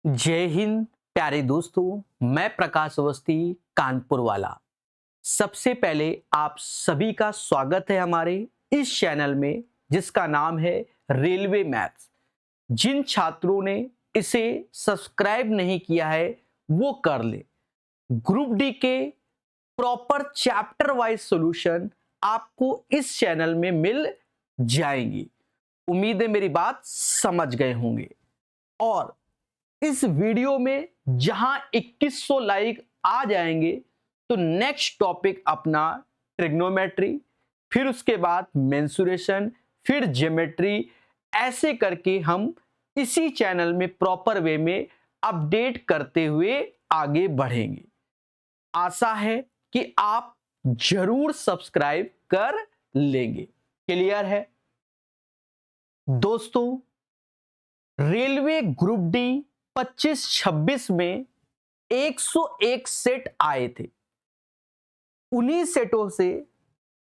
जय हिंद प्यारे दोस्तों। मैं प्रकाश अवस्थी कानपुर वाला। सबसे पहले आप सभी का स्वागत है हमारे इस चैनल में जिसका नाम है रेलवे मैथ्स। जिन छात्रों ने इसे सब्सक्राइब नहीं किया है वो कर ले। ग्रुप डी के प्रॉपर चैप्टर वाइज सॉल्यूशन आपको इस चैनल में मिल जाएंगी। उम्मीद है मेरी बात समझ गए होंगे। और इस वीडियो में जहां 2100 लाइक आ जाएंगे तो नेक्स्ट टॉपिक अपना ट्रिग्नोमेट्री, फिर उसके बाद मेंसुरेशन, फिर ज्योमेट्री, ऐसे करके हम इसी चैनल में प्रॉपर वे में अपडेट करते हुए आगे बढ़ेंगे। आशा है कि आप जरूर सब्सक्राइब कर लेंगे। क्लियर है दोस्तों? रेलवे ग्रुप डी 25-26 में 101 सेट आए थे। उन्हीं सेटों से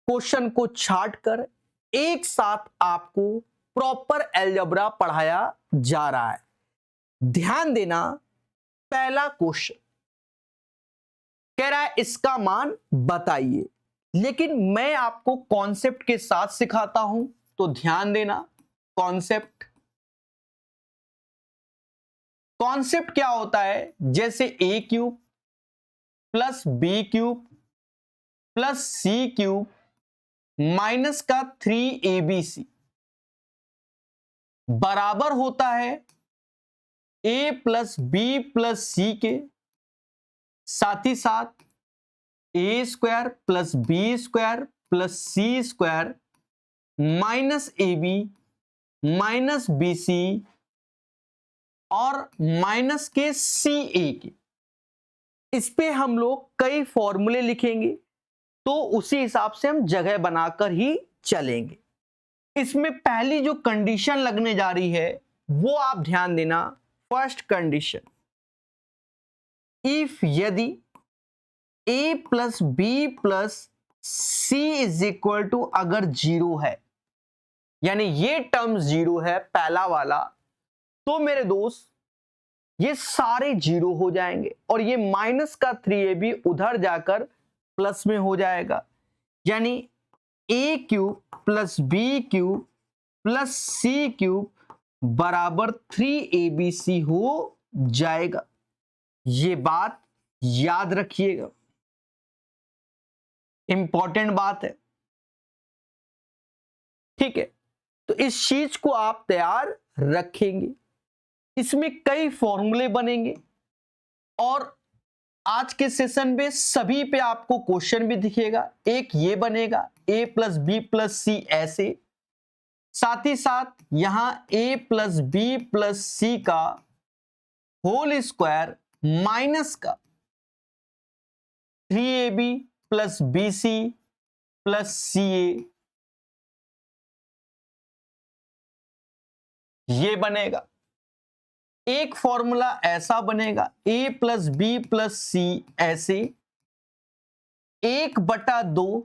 क्वेश्चन को छाट कर एक साथ आपको प्रॉपर अलजेब्रा पढ़ाया जा रहा है। ध्यान देना, पहला क्वेश्चन कह रहा है इसका मान बताइए, लेकिन मैं आपको कॉन्सेप्ट के साथ सिखाता हूं तो ध्यान देना। कॉन्सेप्ट क्या होता है? जैसे a cube plus B cube plus C cube minus का 3abc बराबर होता है a plus B plus c के, साथ ही साथ a square plus B square plus c square minus a b minus b c और माइनस के सी ए के। इस पे हम लोग कई फॉर्मूले लिखेंगे तो उसी हिसाब से हम जगह बनाकर ही चलेंगे। इसमें पहली जो कंडीशन लगने जा रही है वो आप ध्यान देना। फर्स्ट कंडीशन, इफ यदि a plus B plus C is equal to अगर जीरो है, यानी ये टर्म जीरो है पहला वाला, तो मेरे दोस्त ये सारे जीरो हो जाएंगे और ये माइनस का 3ab उधर जाकर प्लस में हो जाएगा। यानी a cube plus B cube plus C cube बराबर 3abc हो जाएगा। ये बात याद रखिएगा, इंपॉर्टेंट बात है। ठीक है, तो इस चीज को आप तैयार रखेंगे। इसमें कई फॉर्मूले बनेंगे और आज के सेशन में सभी पे आपको क्वेश्चन भी दिखेगा। एक ये बनेगा a plus B plus c ऐसे, साथ ही साथ यहां a plus B plus c का होल स्क्वायर माइनस का 3ab plus b c plus c a, ये बनेगा। एक फॉर्मूला ऐसा बनेगा a plus B plus c ऐसे 1/2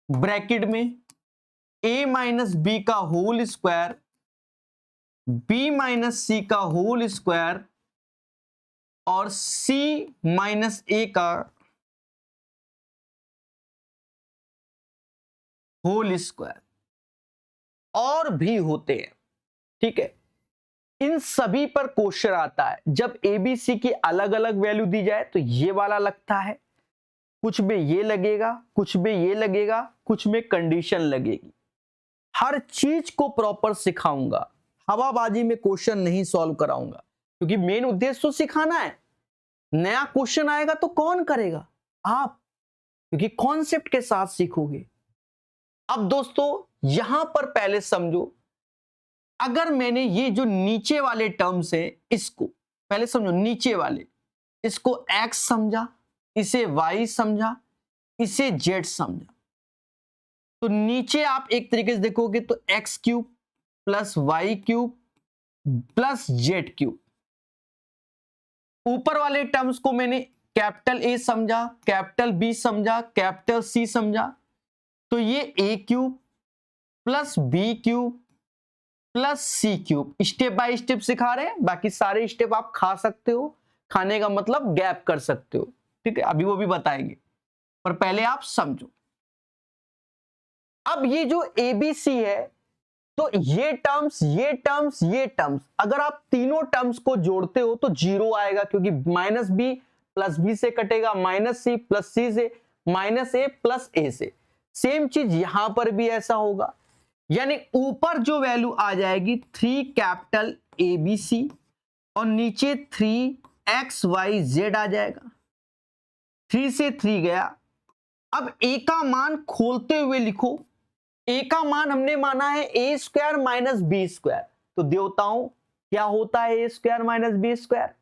ब्रैकेट में a माइनस बी का whole square b minus c का होल स्क्वायर और c माइनस a का होल स्क्वायर। और भी होते हैं, ठीक है। इन सभी पर क्वेश्चन आता है। जब एबीसी की अलग अलग वैल्यू दी जाए तो ये वाला लगता है, कुछ में ये लगेगा, कुछ में ये लगेगा, कुछ में कंडीशन लगेगी। हर चीज को प्रॉपर सिखाऊंगा, हवाबाजी में क्वेश्चन नहीं सॉल्व कराऊंगा, क्योंकि मेन उद्देश्य तो सिखाना है। नया क्वेश्चन आएगा तो कौन करेगा? आप, क्योंकि कॉन्सेप्ट के साथ सीखोगे। अब दोस्तों यहां पर पहले समझो, अगर मैंने ये जो नीचे वाले टर्म्स है इसको पहले समझो, नीचे वाले इसको x समझा, इसे y समझा, इसे z समझा, तो नीचे आप एक तरीके से देखोगे तो x cube plus y cube plus z cube. ऊपर वाले टर्म्स को मैंने कैपिटल A समझा, कैपिटल B समझा, कैपिटल C समझा, तो ये a cube plus B cube plus C cube. Step by step सिखा रहे हैं, बाकी सारे स्टेप आप खा सकते हो, खाने का मतलब गैप कर सकते हो, ठीक है, अभी वो भी बताएंगे, पर पहले आप समझो। अब ये जो एबीसी है, तो ये टर्म्स, ये टर्म्स, ये टर्म्स, अगर आप तीनों टर्म्स को जोड़ते हो तो जीरो आएगा, क्योंकि माइनस बी प्लस बी से कटेगा, माइनस सी प्लस सी से, माइनस ए प्लस ए से। सेम चीज यहां पर भी ऐसा होगा, यानी ऊपर जो वैल्यू आ जाएगी 3 कैपिटल ए बी सी और नीचे 3 एक्स वाई जेड आ जाएगा। 3 से 3 गया। अब ए का मान खोलते हुए लिखो। ए का मान हमने माना है a square minus B square, तो देवताओं क्या होता है a square minus B square?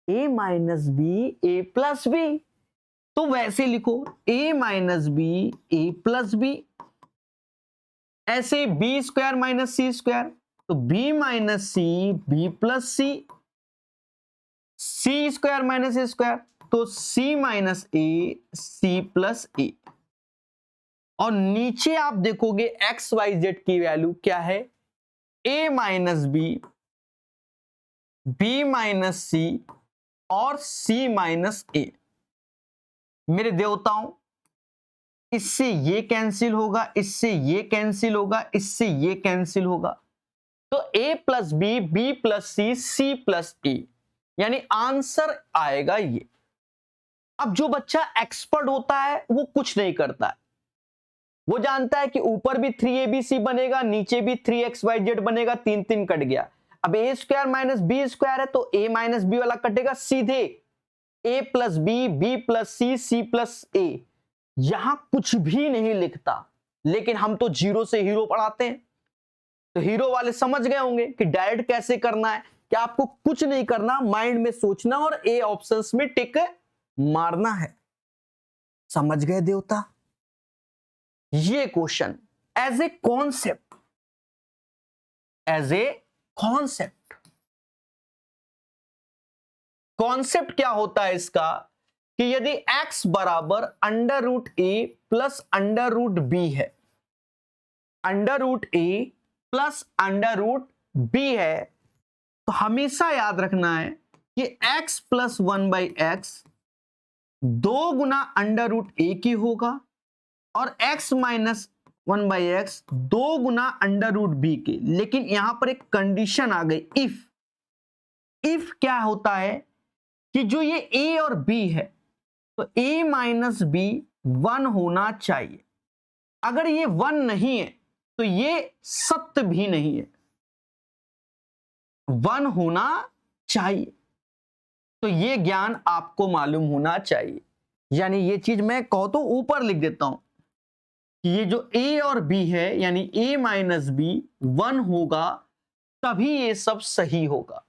A minus b a plus b. तो वैसे लिखो a minus b a plus b. ऐसे b square minus c square, तो b minus c b plus c. C square minus a square, तो c minus ए सी plus ए। और नीचे आप देखोगे एक्स वाई जेड की वैल्यू क्या है? ए माइनस बी, बी माइनस सी और सी माइनस ए। मेरे देवताओं, इससे ये कैंसिल होगा, इससे ये कैंसिल होगा, इससे ये कैंसिल होगा, तो a plus b, b plus c, c plus a, यानी आंसर आएगा ये। अब जो बच्चा एक्सपर्ट होता है वो कुछ नहीं करता है, वो जानता है कि ऊपर भी 3abc बनेगा, नीचे भी 3xyz बनेगा, 3 3 कट गया। अब a square minus B square है, तो a माइनस बी वाला कटेगा, सीधे a plus b, b plus c, c plus a. यहां कुछ भी नहीं लिखता, लेकिन हम तो जीरो से हीरो पढ़ाते हैं, तो हीरो वाले समझ गए होंगे कि डायरेक्ट कैसे करना है, कि आपको कुछ नहीं करना, माइंड में सोचना और ए ऑप्शंस में टिक मारना है। समझ गए देवता? ये question as a concept, as a concept, concept क्या होता है इसका, कि यदि x बराबर under root a plus under root b है, under root a plus under root b है, तो हमेशा याद रखना है कि x प्लस 1/x 2 गुना अंडर रूट ए की होगा और x माइनस 1/x 2 गुना अंडर रूट बी के। लेकिन यहां पर एक कंडीशन आ गई, इफ क्या होता है कि जो ये a और b है, तो a माइनस बी 1 होना चाहिए। अगर ये 1 नहीं है तो ये सत्य भी नहीं है, 1 होना चाहिए। तो ये ज्ञान आपको मालूम होना चाहिए, यानी ये चीज मैं कहूं तो ऊपर लिख देता हूं कि ये जो a और b है, यानी a माइनस बी 1 होगा, तभी ये सब सही होगा,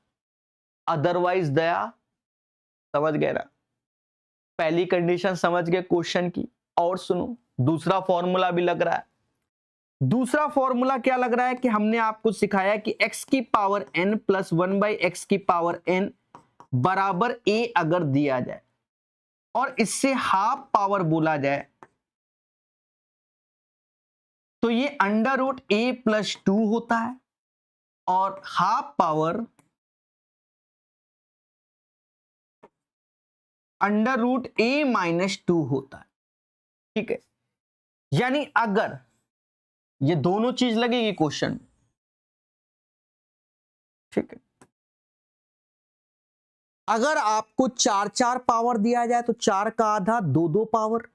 अदरवाइज दया। समझ गए ना? पहली कंडीशन समझ गए क्वेश्चन की। और सुनो, दूसरा फॉर्मूला भी लग रहा है। दूसरा फॉर्मूला क्या लग रहा है कि हमने आपको सिखाया कि x की पावर n प्लस 1/x की पावर n बराबर a अगर दिया जाए और इससे हाफ पावर बोला जाए, तो ये अंडर रूट a प्लस 2 होता है और half power under root a minus 2 होता है। ठीक है, यानी अगर ये दोनों चीज लगेगी क्वेश्चन, ठीक है, अगर आपको 4 पावर दिया जाए तो 4 का आधा 2 पावर,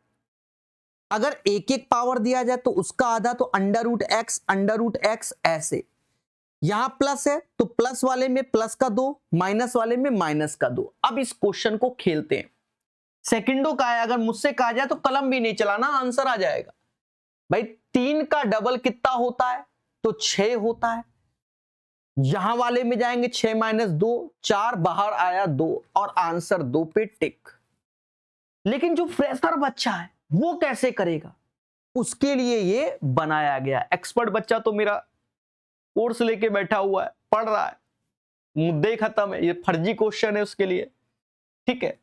अगर 1 पावर दिया जाए तो उसका आधा, तो अंडर रूट एक्स ऐसे। यहां प्लस है तो प्लस वाले में प्लस का 2, माइनस वाले में माइनस का 2। अब इस क्वेश्चन को खेलते हैं। सेकंडों का है, अगर मुझसे कहा जाए तो कलम भी नहीं चलाना, आंसर आ जाएगा। भाई 3 का डबल कितना होता है? तो 6 होता है। यहां वाले में जाएंगे 6 माइनस 2, 4 बाहर आया 2 और आंसर 2 पे टिक। लेकिन जो फ्रेशर बच्चा है वो कैसे करेगा? उसके लिए ये बनाया गया। एक्सपर्ट बच्चा तो मेरा कोर्स लेके बैठा हुआ है, पढ़ रहा है, मुद्दे खत्म है, ये फर्जी क्वेश्चन है उसके लिए। ठीक है,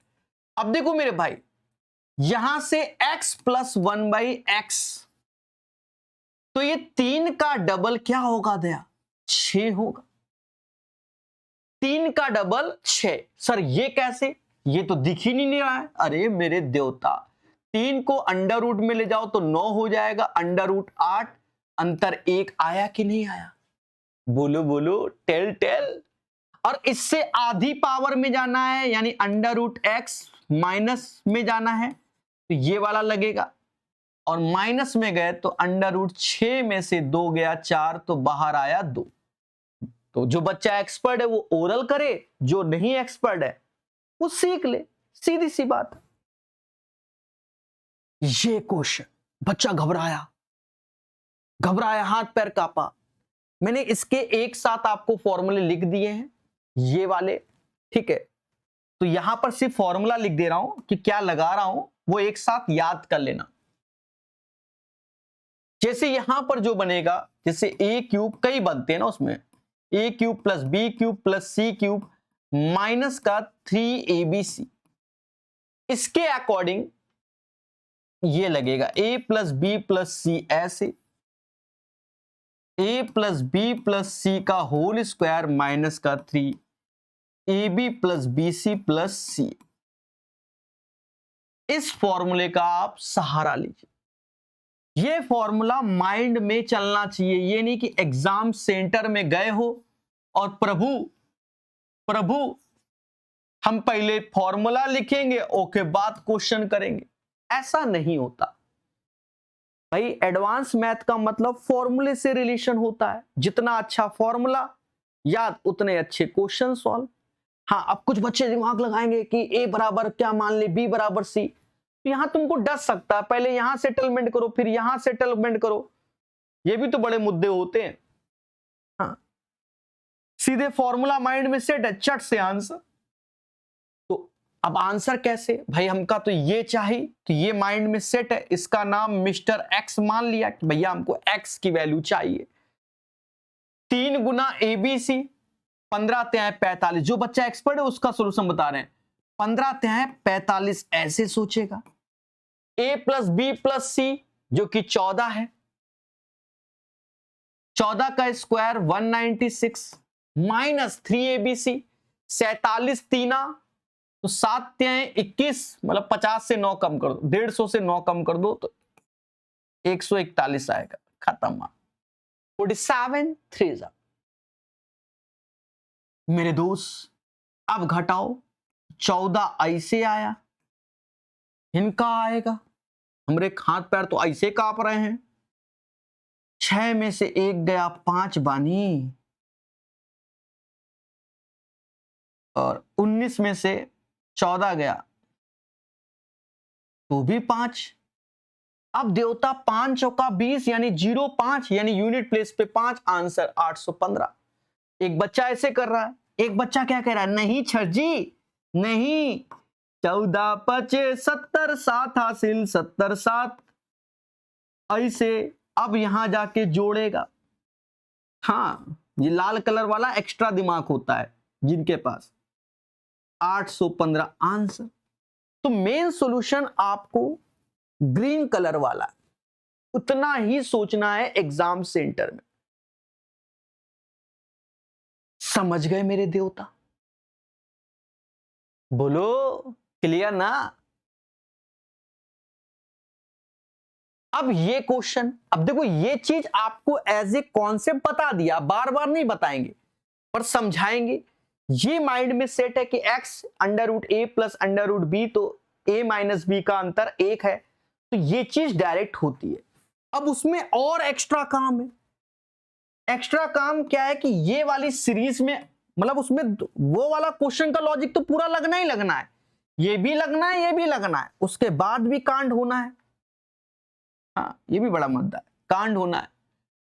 अब देखो मेरे भाई, यहां से x प्लस 1/x, तो ये 3 का डबल क्या होगा दया? 6 होगा। 3 का डबल 6। सर ये कैसे? ये तो दिख ही नहीं रहा है। अरे मेरे देवता, 3 को अंडर रूट में ले जाओ तो 9 हो जाएगा, अंडर रूट 8, अंतर 1 आया कि नहीं आया? बोलो बोलो, टेल टेल। और इससे आधी पावर में जाना है, यानी अंडर रूट एक्स माइनस में जाना है, तो ये वाला लगेगा। और माइनस में गए तो अंडर रूट 6 में से 2 गया 4, तो बाहर आया 2। तो जो बच्चा एक्सपर्ट है वो ओरल करे, जो नहीं एक्सपर्ट है वो सीख ले, सीधी सी बात। ये क्वेश्चन, बच्चा घबराया, हाथ पैर कांपा। मैंने इसके एक साथ आपको फॉर्मूले लिख दिए हैं, ये वाले, ठीक है। तो यहां पर सिर्फ फॉर्मूला लिख दे रहा हूं कि क्या लगा रहा हूं, वो एक साथ याद कर लेना। जैसे यहां पर जो बनेगा, जैसे ए क्यूब, कई बनते हैं ना उसमें, a cube plus B cube plus C cube minus का 3abc, इसके अकॉर्डिंग ये लगेगा a plus B plus c, ऐसे a plus B plus c का होल स्क्वायर माइनस का 3ab plus b c plus c. इस फॉर्मूले का आप सहारा लीजिए। ये फॉर्मूला माइंड में चलना चाहिए, ये नहीं कि एग्जाम सेंटर में गए हो और प्रभु हम पहले फॉर्मूला लिखेंगे ओके बाद क्वेश्चन करेंगे, ऐसा नहीं होता भाई। एडवांस मैथ का मतलब फॉर्मूले से रिलेशन होता है, जितना अच्छा फॉर्मूला याद उतने अच्छे क्वेश्चन सॉल्व। हाँ, अब कुछ बच्चे दिमाग लगाएंगे कि ए बराबर क्या मान ले, बी बराबर सी, तो यहां तुमको डर सकता है, पहले यहां सेटलमेंट करो फिर यहां सेटलमेंट करो, ये भी तो बड़े मुद्दे होते हैं। हाँ, सीधे फॉर्मूला माइंड में सेट है, चट से आंसर। तो अब आंसर कैसे भाई, हमका तो ये चाहिए कि ये माइंड में सेट है, इसका नाम मिस्टर एक्स मान लिया कि भैया हमको एक्स की वैल्यू चाहिए। 3 गुना एबीसी, 15 तिहाई 45, जो बच्चा एक्सपर्ट है उसका सोल्यूशन बता रहे हैं। 15 तिहाई 45 ऐसे सोचेगा, ए प्लस बी प्लस सी जो कि 14 है, 14 का स्क्वायर 196 माइनस 3abc, 47 तीना तो 7 तिहाई 21, मतलब 50 से 9 कम कर दो, 150 से 9 कम कर दो तो 141 आएगा, खत्म। 47 3 मेरे दोस्त, अब घटाओ, 14 ऐसे आया, इनका आएगा, हमारे हाथ पैर तो ऐसे कांप रहे हैं। 6 में से 1 गया 5 बानी, और 19 में से 14 गया तो भी 5। अब देवता 5 चौका 20 यानी 05, यानी यूनिट प्लेस पे 5, आंसर 815। एक बच्चा ऐसे कर रहा है, एक बच्चा क्या कह रहा है, नहीं छर जी नहीं, 14 5 70, 7 हासिल 70 7, ऐसे। अब यहां जाके जोड़ेगा। हाँ, ये लाल कलर वाला एक्स्ट्रा दिमाग होता है जिनके पास। 815 आंसर। तो मेन सॉल्यूशन आपको ग्रीन कलर वाला उतना ही सोचना है एग्जाम सेंटर में। समझ गए मेरे देवता? बोलो, क्लियर ना? अब ये क्वेश्चन, अब देखो ये चीज आपको एज ए कॉन्सेप्ट बता दिया, बार बार नहीं बताएंगे पर समझाएंगे। ये माइंड में सेट है कि x under root a plus under root B, तो a माइनस बी का अंतर 1 है, तो ये चीज डायरेक्ट होती है। अब उसमें और एक्स्ट्रा काम है। एक्स्ट्रा काम क्या है कि ये वाली सीरीज में, मतलब उसमें वो वाला क्वेश्चन का लॉजिक तो पूरा लगना ही लगना है, ये भी लगना है, ये भी लगना है, उसके बाद भी कांड होना है। हाँ, ये भी बड़ा मुद्दा है, कांड होना है।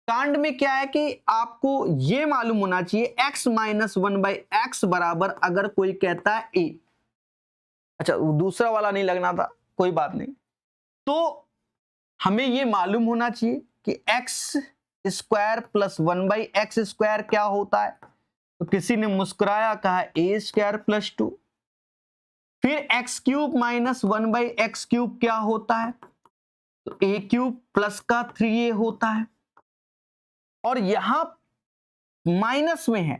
कांड में क्या है कि आपको ये मालूम होना चाहिए x माइनस 1/x बराबर, अगर कोई कहता है a, अच्छा दूसरा वाला नहीं लगना था, कोई बात नहीं, तो हमें ये मालूम होना चाहिए कि x square plus 1/x square क्या होता है। तो किसी ने मुस्कुराया, कहा a स्क्वायर प्लस 2। फिर x cube minus 1/x cube क्या होता है, तो a क्यूब प्लस का 3a होता है। और यहां माइनस में है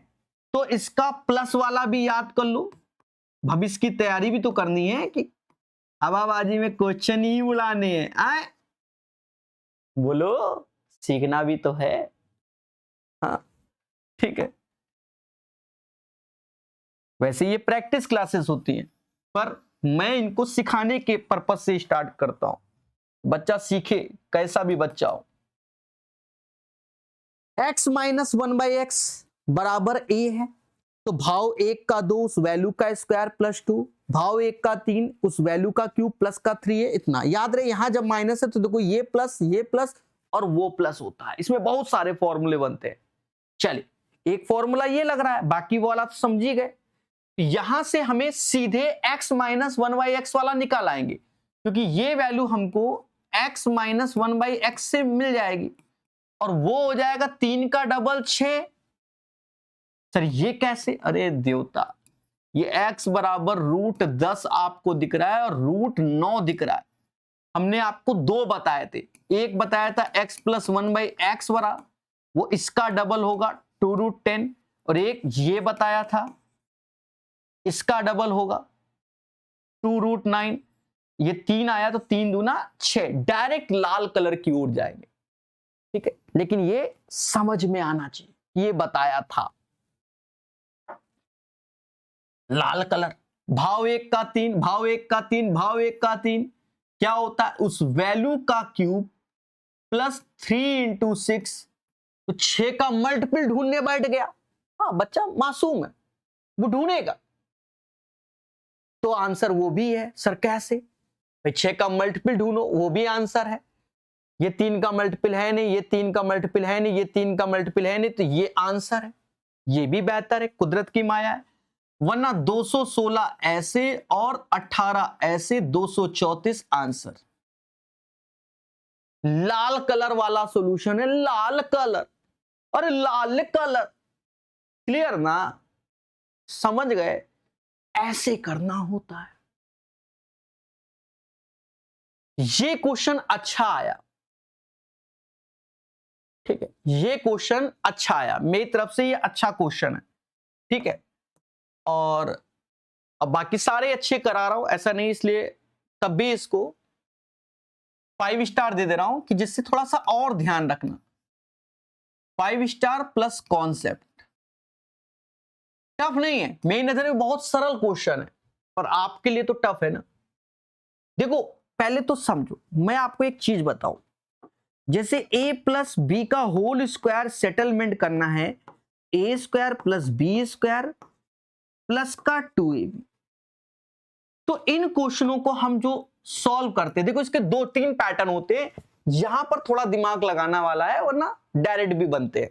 तो इसका प्लस वाला भी याद कर लो। भविष्य की तैयारी भी तो करनी है कि हवाबाजी में क्वेश्चन ही उड़ाने हैं। आए बोलो, सीखना भी तो है। हाँ ठीक है, वैसे ये प्रैक्टिस क्लासेस होती हैं, पर मैं इनको सिखाने के पर्पज से स्टार्ट करता हूं, बच्चा सीखे, कैसा भी बच्चा हो। x माइनस 1/x बराबर a है, तो भाव 1 का 2 उस वैल्यू का स्क्वायर प्लस 2, भाव 1 का 3 उस वैल्यू का क्यूब प्लस का 3 है। इतना याद रहे, यहां जब माइनस है तो देखो ये प्लस और वो प्लस होता है। इसमें बहुत सारे फॉर्मूले बनते हैं। चलिए, एक फॉर्मूला ये लग रहा है, बाकी वाला तो समझी गए। यहां से हमें सीधे x माइनस 1/x वाला निकाल आएंगे, क्योंकि ये वैल्यू हमको x माइनस 1/x से मिल जाएगी, और वो हो जाएगा 3 का डबल 6। सर ये कैसे? अरे देवता, ये x बराबर √10 आपको दिख रहा है और √9 दिख रहा है। हमने आपको दो बताए थे, एक बताया था x प्लस 1/x वाला, वो इसका डबल होगा 2√10, और एक ये बताया था इसका डबल होगा 2√9। ये 3 आया तो 3 दूना 6, डायरेक्ट लाल कलर की ओर जाएंगे। ठीक है, लेकिन ये समझ में आना चाहिए, ये बताया था लाल कलर। भाव 1 का 3, भाव 1 का 3, भाव 1 का 3 क्या होता है? उस वैल्यू का क्यूब प्लस 3 इंटू 6, तो 6 का मल्टीपल ढूंढने बैठ गया। हाँ बच्चा मासूम है, वो ढूंढेगा, तो आंसर वो भी है। सर कैसे भाई? 6 का मल्टीपल ढूंढो, वो भी आंसर है। ये 3 का मल्टीपल है नहीं, ये 3 का मल्टीपल है नहीं, ये 3 का मल्टीपल है नहीं, तो ये आंसर है। ये भी बेहतर है, कुदरत की माया है। वरना 216 ऐसे और 18 ऐसे, 234 आंसर। लाल कलर वाला सॉल्यूशन है, लाल कलर। अरे लाल कलर, क्लियर ना? समझ गए? ऐसे करना होता है। ये क्वेश्चन अच्छा आया, ठीक है, ये क्वेश्चन अच्छा आया मेरी तरफ से, ये अच्छा क्वेश्चन है। ठीक है, और अब बाकी सारे अच्छे करा रहा हूं, ऐसा नहीं, इसलिए तब भी इसको 5 स्टार दे रहा हूं कि जिससे थोड़ा सा और ध्यान रखना। 5 स्टार प्लस कॉन्सेप्ट। टफ नहीं है, मेरी नजर में बहुत सरल क्वेश्चन है, पर आपके लिए तो टफ है ना। देखो पहले तो समझो, मैं आपको एक चीज बताऊं, जैसे a प्लस बी का होल स्क्वायर सेटलमेंट करना है, a square plus B square plus का 2ab, तो इन क्वेश्चनों को हम जो सॉल्व करते हैं, देखो इसके 2-3 पैटर्न होते हैं, यहां पर थोड़ा दिमाग लगाना वाला है, वरना डायरेक्ट भी बनते हैं।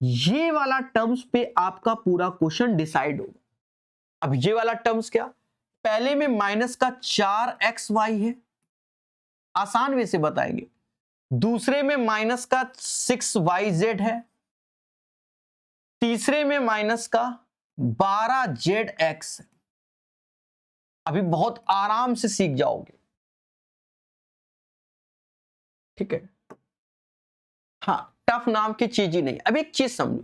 ये वाला टर्म्स पे आपका पूरा क्वेश्चन डिसाइड होगा। अब ये वाला टर्म्स क्या? पहले में माइनस का 4xy है, आसान वे से बताएंगे। दूसरे में माइनस का 6yz है, तीसरे में माइनस का 12zx है। अभी बहुत आराम से सीख जाओगे, ठीक है। हाँ, टफ नाम की चीज ही नहीं। अब एक चीज समझो,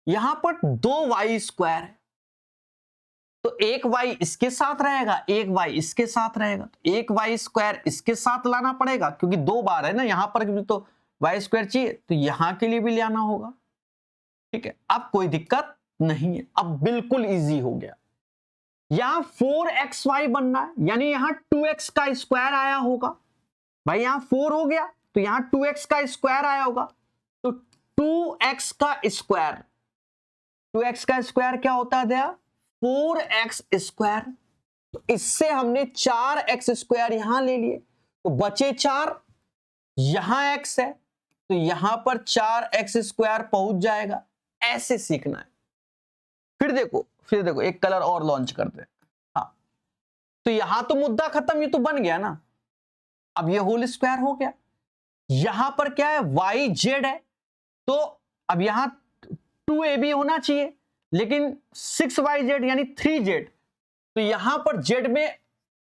यहां पर 2y स्क्वायर है, तो एक y इसके साथ रहेगा, एक y इसके साथ रहेगा, तो एक y स्क्वायर इसके साथ लाना पड़ेगा, क्योंकि 2 बार है ना, यहां पर भी तो y स्क्वायर चाहिए, तो यहां के लिए भी ले आना होगा। ठीक है, अब कोई दिक्कत नहीं है, अब बिल्कुल इजी हो गया। यहां 4xy बनना है, यानी यहां 2x का स्क्वायर आया होगा। भाई यहां 4 हो गया, तो यहां 2x का स्क्वायर आया होगा, तो 2x का स्क्वायर, 2x का स्क्वायर क्या होता है दया? 4x square. तो इससे हमने 4x स्क्वायर यहां ले लिए, तो बचे 4, यहां x है, तो यहां पर 4x स्क्वायर पहुंच जाएगा। ऐसे सीखना है। फिर देखो एक कलर और लॉन्च करते हैं। हाँ, तो यहां तो मुद्दा खत्म, ये तो बन गया ना। अब ये होल स्क्वायर हो गया, यहां पर क्या है? yz है, तो अब यहां 2ab होना चाहिए, लेकिन 6yz यानी 3z, तो यहां पर z में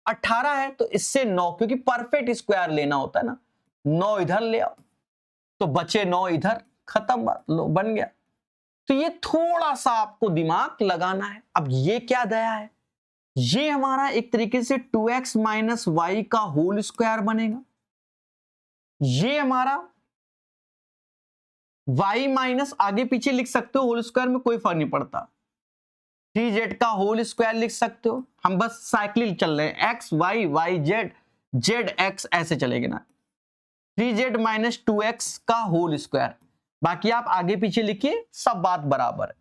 18 है, तो इससे 9, क्योंकि परफेक्ट स्क्वायर लेना होता है ना, 9 इधर ले आओ, तो बचे 9 इधर, खत्म बात, लो बन गया। तो ये थोड़ा सा आपको दिमाग लगाना है। अब ये क्या दया है, ये हमारा एक तरीके से 2x माइनस वाई का होल स्क्वायर बनेगा। ये हमारा y माइनस, आगे पीछे लिख सकते हो, होल स्क्वायर में कोई फर्क नहीं पड़ता। 3z का होल स्क्वायर लिख सकते हो, हम बस साइक्लिक चल रहे हैं, x y y z z x ऐसे चलेंगे ना। 3z माइनस 2x का होल स्क्वायर, बाकी आप आगे पीछे लिखिए, सब बात बराबर है।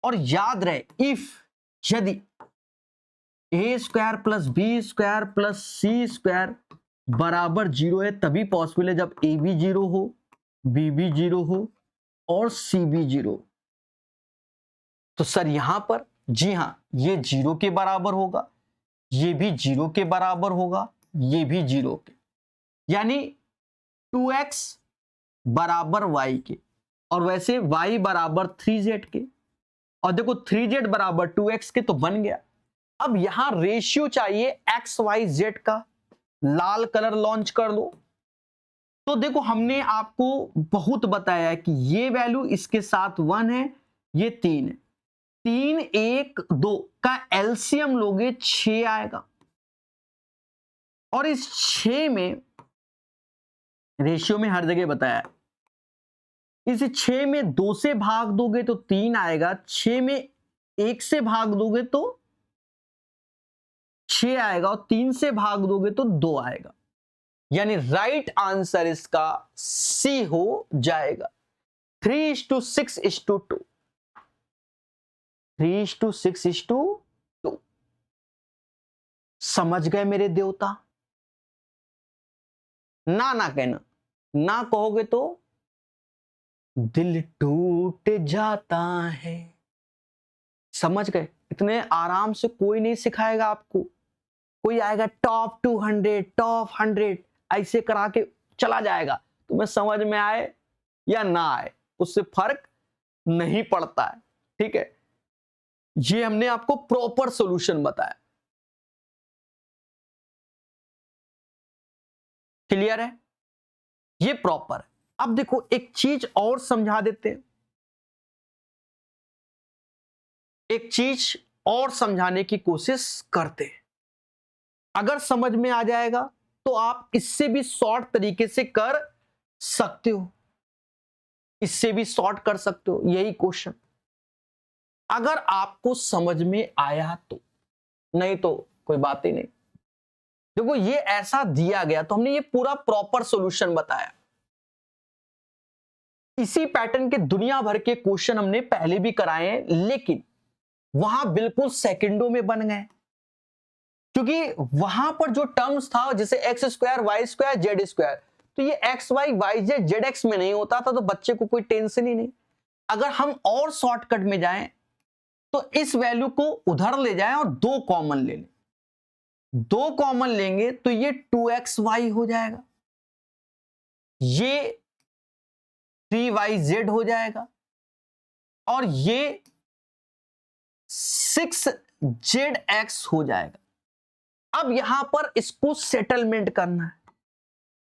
और याद रहे, इफ यदि a square plus B square plus c square बराबर 0 है, तभी पॉसिबल है जब a भी 0 हो, b भी 0 हो और c भी 0। तो सर यहां पर जी हां, ये 0 के बराबर होगा, ये भी 0 के बराबर होगा, ये भी 0 के, यानी 2x बराबर y के, और वैसे y बराबर 3z के, और देखो 3z बराबर 2x के, तो बन गया। अब यहां रेशियो चाहिए x y z का, लाल कलर लॉन्च कर दो। तो देखो हमने आपको बहुत बताया है कि ये वैल्यू इसके साथ 1 है, ये 3 है, 3 1 2 का एलसीएम लोगे 6 आएगा, और इस 6 में रेशियो में हर जगह बताया है, इस 6 में 2 से भाग दोगे तो 3 आएगा, 6 में 1 से भाग दोगे तो 6 आएगा, और 3 से भाग दोगे तो 2 आएगा, यानी राइट आंसर इसका सी हो जाएगा। 3:6:2, 3:6:2। समझ गए मेरे देवता? ना ना कहना, ना कहोगे तो दिल टूट जाता है। समझ गए? इतने आराम से कोई नहीं सिखाएगा आपको, कोई आएगा टॉप 200 टॉप 100 ऐसे करा के चला जाएगा, तुम्हें समझ में आए या ना आए उससे फर्क नहीं पड़ता है। ठीक है, ये हमने आपको प्रॉपर सॉल्यूशन बताया। क्लियर है? ये प्रॉपर है। अब देखो एक चीज और समझा देते हैं, एक चीज और समझाने की कोशिश करते हैं। अगर समझ में आ जाएगा तो आप इससे भी शॉर्ट तरीके से कर सकते हो, इससे भी शॉर्ट कर सकते हो यही क्वेश्चन, अगर आपको समझ में आया तो, नहीं तो कोई बात ही नहीं। देखो ये ऐसा दिया गया तो हमने ये पूरा प्रॉपर सॉल्यूशन बताया। इसी पैटर्न के दुनिया भर के क्वेश्चन हमने पहले भी कराए हैं, लेकिन वहां बिल्कुल सेकंडों में बन गए, क्योंकि वहां पर जो टर्म्स था जैसे x square y square z square, तो ये x y y z z x में नहीं होता था, तो बच्चे को कोई टेंशन ही नहीं। अगर हम और शॉर्टकट में जाएं तो इस वैल्यू को उधर ले जाएं और 2 कॉमन ले लें, 2 कॉमन लेंगे तो ये 2xy हो जाएगा, ये 3yz हो जाएगा, और ये 6zx हो जाएगा। अब यहां पर इसको सेटलमेंट करना है।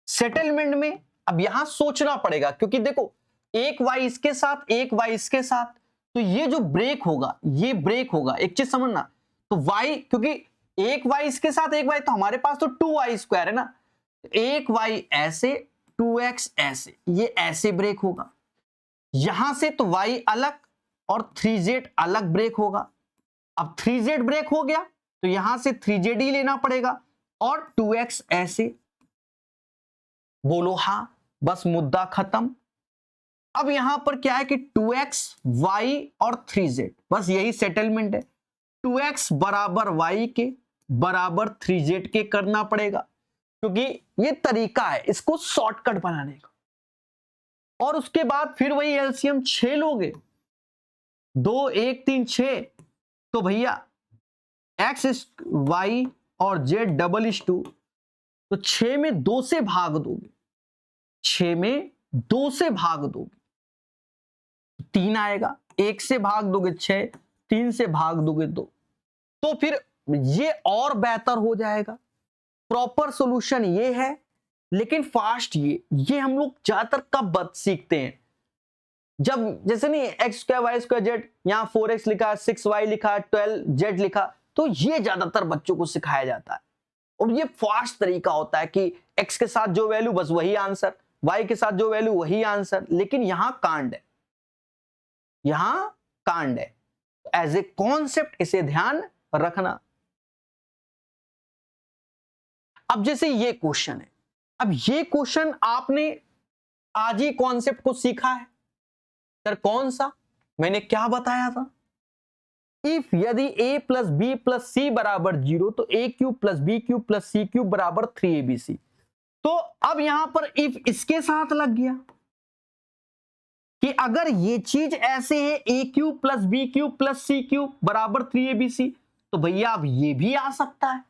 सेटलमेंट में अब यहां सोचना पड़ेगा, क्योंकि देखो एक y इसके साथ एक y इसके साथ, तो ये जो ब्रेक होगा ये ब्रेक होगा। एक चीज समझना, तो y, क्योंकि एक y इसके साथ एक y, तो हमारे पास तो 2y स्क्वायर है ना, एक y ऐसे 2x ऐसे, ये ऐसे ब्रेक होगा। यहां से तो y अलग और 3z अलग ब्रेक होगा। अब 3z ब्रेक हो गया तो यहां से 3z ही लेना पड़ेगा, और 2x ऐसे। बोलो हां, बस मुद्दा खत्म। अब यहां पर क्या है कि 2x y और 3z, बस यही सेटलमेंट है। 2x बराबर y के बराबर 3z के करना पड़ेगा, क्योंकि ये तरीका है इसको शॉर्टकट बनाने का। और उसके बाद फिर वही एलसीएम 6 लोगे, 2 1 3 6, तो भैया x y और z डबल इज 2, तो 6 में 2 से भाग दोगे, 6 में 2 से भाग दोगे 3 आएगा, 1 से भाग दोगे 6, 3 से भाग दोगे 2, तो फिर ये और बेहतर हो जाएगा। प्रॉपर सॉल्यूशन ये है, लेकिन फास्ट ये हम लोग ज्यादातर कब सीखते हैं, जब जैसे नहीं x square y square z, यहाँ 4x लिखा, 6y लिखा, 12z लिखा, तो ये ज्यादातर बच्चों को सिखाया जाता है और ये फास्ट तरीका होता है कि x के साथ जो वैल्यू बस वही आंसर, y के साथ जो वैल्यू वही आंसर। लेकिन यहां कांड है, यहां कांड है। एज ए कॉन्सेप्ट इसे ध्यान रखना। अब जैसे ये क्वेश्चन है, अब ये क्वेश्चन आपने आज ही कॉन्सेप्ट को सीखा है सर। कौन सा? मैंने क्या बताया था? इफ यदि a plus B plus c बराबर 0 तो a cube plus B cube plus C cube बराबर 3abc। तो अब यहां पर इफ इसके साथ लग गया कि अगर ये चीज ऐसे है a cube plus B cube plus C cube बराबर 3abc, तो भैया अब ये भी आ सकता है।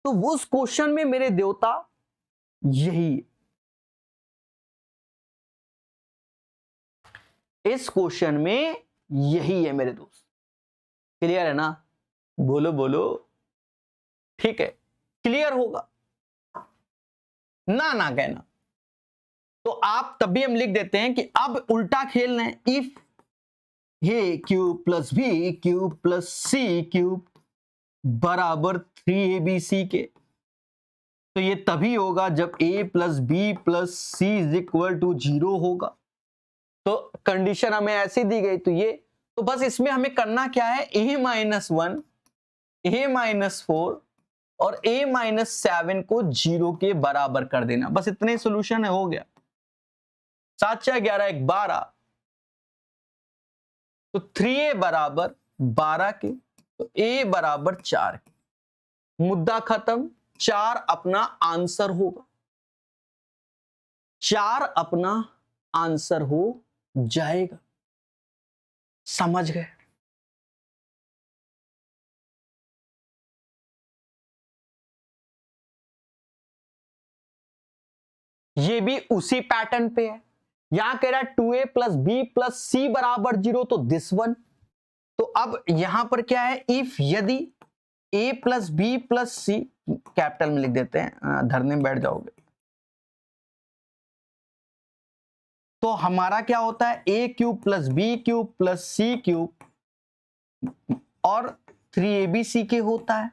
तो उस क्वेश्चन में मेरे देवता यही है। इस क्वेश्चन में यही है मेरे दोस्त। क्लियर है ना? बोलो बोलो। ठीक है, क्लियर होगा ना? ना कहना तो आप तभी हम लिख देते हैं कि अब उल्टा खेलना है। If a cube plus B cube plus C cube बराबर 3abc के, तो ये तभी होगा जब a plus B plus C is equal to 0 होगा। तो कंडीशन हमें ऐसी दी गई, तो ये तो बस इसमें हमें करना क्या है, a माइनस 1, a माइनस 4 और a माइनस 7 को 0 के बराबर कर देना। बस इतने सोल्यूशन है, हो गया। 7 4 11 1 12, तो 3a बराबर 12 के, तो a बराबर 4 के। मुद्दा खत्म। 4 अपना आंसर होगा, 4 अपना आंसर हो जाएगा। समझ गए? ये भी उसी पैटर्न पे है। यहां कह रहा है 2a plus B plus c बराबर 0, तो दिस वन। तो अब यहां पर क्या है, इफ यदि a plus B plus c, capital में लिख देते हैं, धरने में बैठ जाओगे, तो हमारा क्या होता है, a cube plus B cube plus C cube और 3abc के होता है।